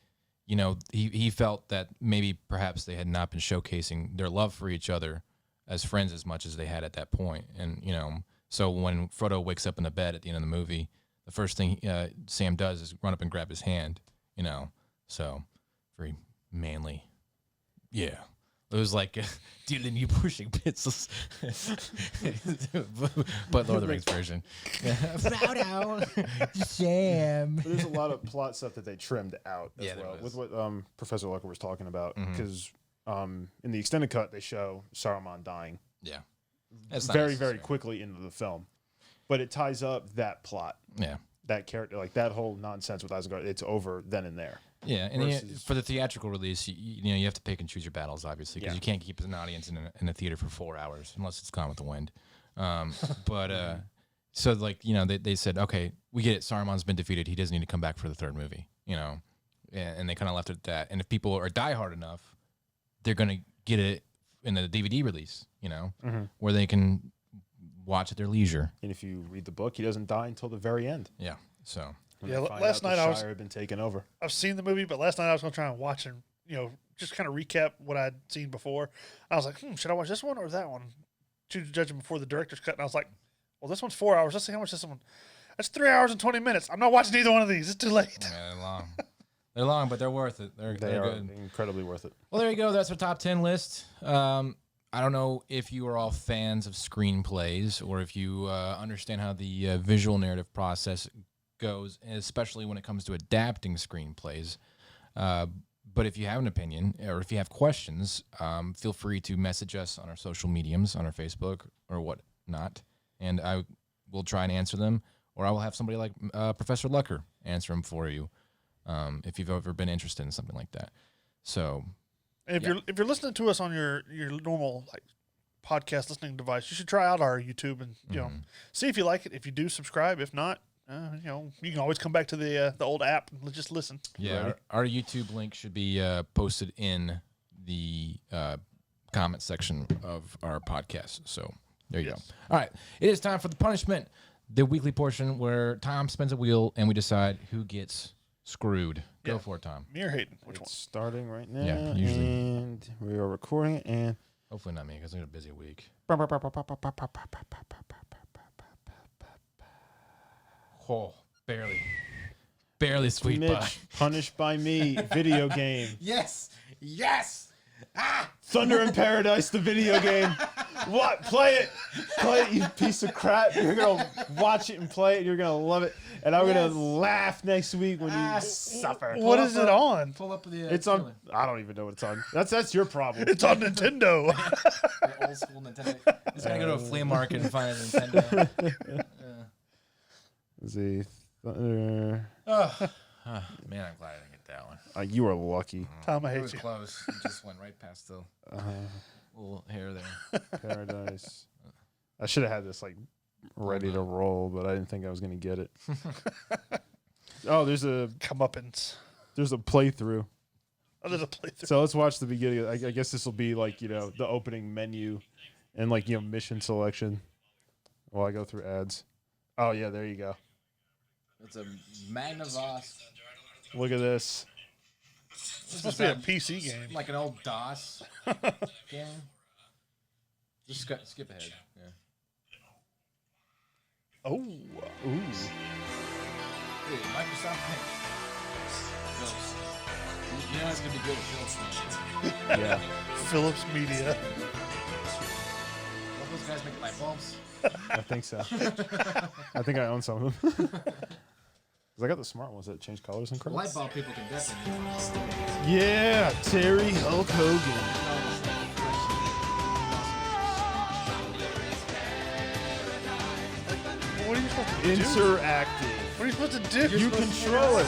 he felt that maybe perhaps they had not been showcasing their love for each other as friends as much as they had at that point. And so when Frodo wakes up in the bed at the end of the movie, the first thing Sam does is run up and grab his hand. So very manly. Yeah. It was like, dude, then you pushing pencils. But Lord of the Rings version. Frodo, Sam. But there's a lot of plot stuff that they trimmed out as Yeah, there well. was. With what Professor Lucker was talking about. Because in the extended cut, they show Saruman dying Yeah. That's not very, necessary. very quickly into the film. But it ties up that plot. Yeah. That character, like that whole nonsense with Isengard, it's over then and there. Yeah, and Versus- for the theatrical release, you have to pick and choose your battles, obviously, because Yeah. you can't keep an audience in a theater for 4 hours unless it's Gone with the Wind. But So like, you know, they said, okay, we get it. Saruman's been defeated. He doesn't need to come back for the third movie, you know, and they kind of left it at that. And if people are diehard enough, they're going to get it in the DVD release, you know, where they can watch at their leisure. And if you read the book, he doesn't die until the very end. Yeah. So When Yeah, they find last out night the I was- Shire had been taken over. I've seen the movie, but last night I was going to try and watch and, you know, just kind of recap what I'd seen before. I was like, should I watch this one or that one? Judging before the director's cut. And I was like, well, this one's 4 hours. Let's see how much this one. That's 3 hours and 20 minutes. I'm not watching either one of these. It's too late. yeah, they're long. They're long, but they're worth it. They're They are good. incredibly worth it. Well, there you go. That's our top 10 list. I don't know if you are all fans of screenplays or if you understand how the visual narrative process goes, especially when it comes to adapting screenplays. But if you have an opinion or if you have questions, feel free to message us on our social mediums, on our Facebook or whatnot, and I will try and answer them, or I will have somebody like Professor Lucker answer them for you if you've ever been interested in something like that. So And if you're listening to us on your normal like podcast listening device, you should try out our YouTube and you know see if you like it. If you do, subscribe. If not, you know you can always come back to the old app and just listen. yeah, our YouTube link should be posted in the comment section of our podcast. So there you go. All right, it is time for the punishment, the weekly portion where Tom spins a wheel and we decide who gets screwed. Go for it, Tom. Me or Hayden? Which It's one? starting right now. Yeah, usually. And we are recording it. And Hopefully not me because I got a busy week. Oh, barely squeaked by. Mitch, punished by me, video game. Yes. Thunder in Paradise, the video game. What? Play it, you piece of crap. You're gonna watch it and play it. You're gonna love it, and I'm gonna laugh next week when you suffer. What is it on? Pull up the. It's on. I don't even know what it's on. That's your problem. It's on Nintendo. The old school Nintendo. He's gonna go to a flea market and find a Nintendo. Let's see. Thunder. Man, I'm glad I didn't get that one. You are lucky. Tom, I It hate was you. close. It just went right past the little hair there. Paradise. I should have had this like ready to roll, but I didn't think I was gonna get it. Oh, there's a Comeuppance. playthrough. Oh, there's a playthrough. So let's watch the beginning. I guess this will be like, you know, the opening menu and like, you know, mission selection while I go through ads. Oh yeah, there you go. It's a Magnavox. Look at this. It's supposed to be a PC game. Like an old DOS game. Just skip ahead. Yeah. Oh, Ooh. Hey, Microsoft Paint. Philips. You know it's gonna be good at Philips. Yeah. Philips Media. Don't those guys make light bulbs? I think so. I think I own some of them. Cause I got the smart ones that change colors and The colors. light bulb people can definitely. Yeah, Terry Hulk Hogan. What are you supposed to do? Interactive. What are you supposed to do? You control it.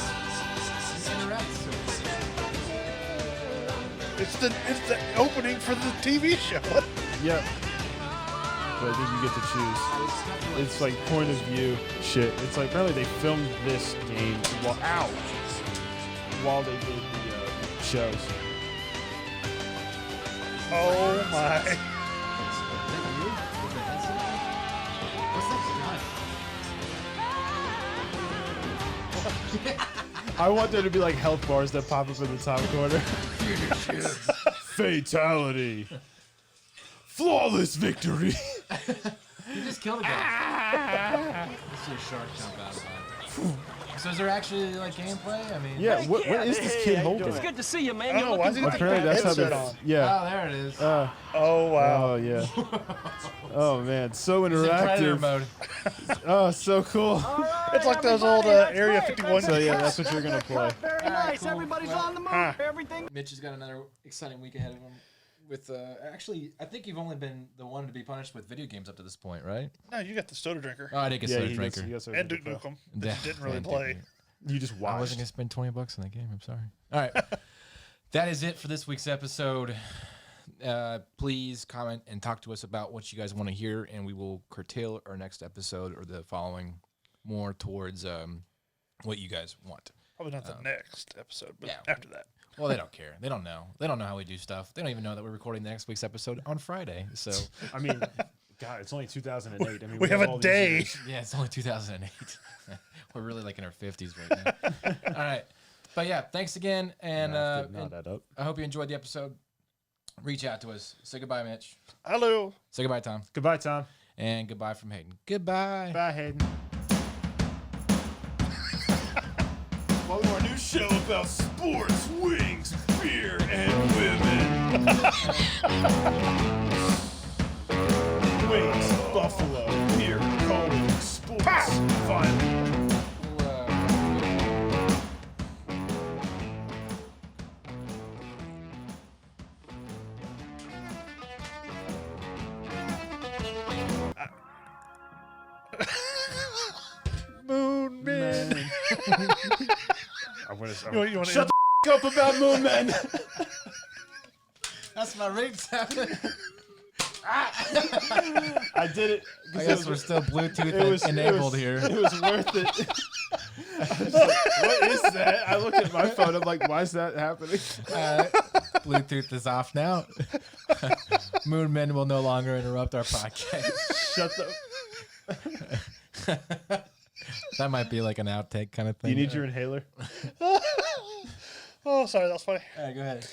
It's the opening for the TV show. Yep. But I think you get to choose. It's like point of view shit. It's like apparently they filmed this game while they did the shows. Oh my! I want there to be like health bars that pop up in the top corner. Fatality. Flawless victory. You just killed a guy. Let's see a shark jump out of that. So is there actually like gameplay? I mean, Yeah, what is this kid holding? It's good to see you, man. I don't know why is he got Apparently the that's how headset they. on. Yeah. Oh, there it is. Oh wow! Oh yeah. Oh man, so It's in predator interactive. mode. Oh, so cool. It's like those old Area 51 So yeah, games. that's what you're gonna play. Very nice. Everybody's on the move. Everything. Mitch has got another exciting week ahead of him. With actually, I think you've only been the one to be punished with video games up to this point, right? No, you got the soda drinker Oh, I did get Yeah, soda he drinker. gets and Duke Nukem that Yeah, you didn't really and play. Duke You just I watched. wasn't gonna spend $20 on that game. I'm sorry. All right, that is it for this week's episode. please comment and talk to us about what you guys want to hear, and we will curtail our next episode or the following more towards what you guys want. Probably not the next episode, but yeah. after that. Well, they don't care. They don't know. They don't know how we do stuff. They don't even know that we're recording next week's episode on Friday. So, I mean, God, it's only 2008. I mean, We have a all these day. years. yeah, it's only 2008. We're really like in our 50s right now. All right. But yeah, thanks again. And, Math did not add up. I hope you enjoyed the episode. Reach out to us. Say goodbye, Mitch. Hello. Say goodbye, Tom. Goodbye, Tom. And goodbye from Hayden. Goodbye. Bye, Hayden. Welcome to our new show about sports, wings, beer, and women. Wings, buffalo, beer, cold, sports, violence. Moon Man. I'm gonna You wanna shut the up about Moon Men. That's my ring sound. I did it. I guess we're still Bluetooth enabled here. It was worth it. I was like, what is that? I looked at my phone. I'm like, why is that happening? Bluetooth is off now. Moon Men will no longer interrupt our podcast. Shut the. That might be like an outtake kind of Do thing. you need your inhaler? Oh, sorry, that was funny. All right, go ahead.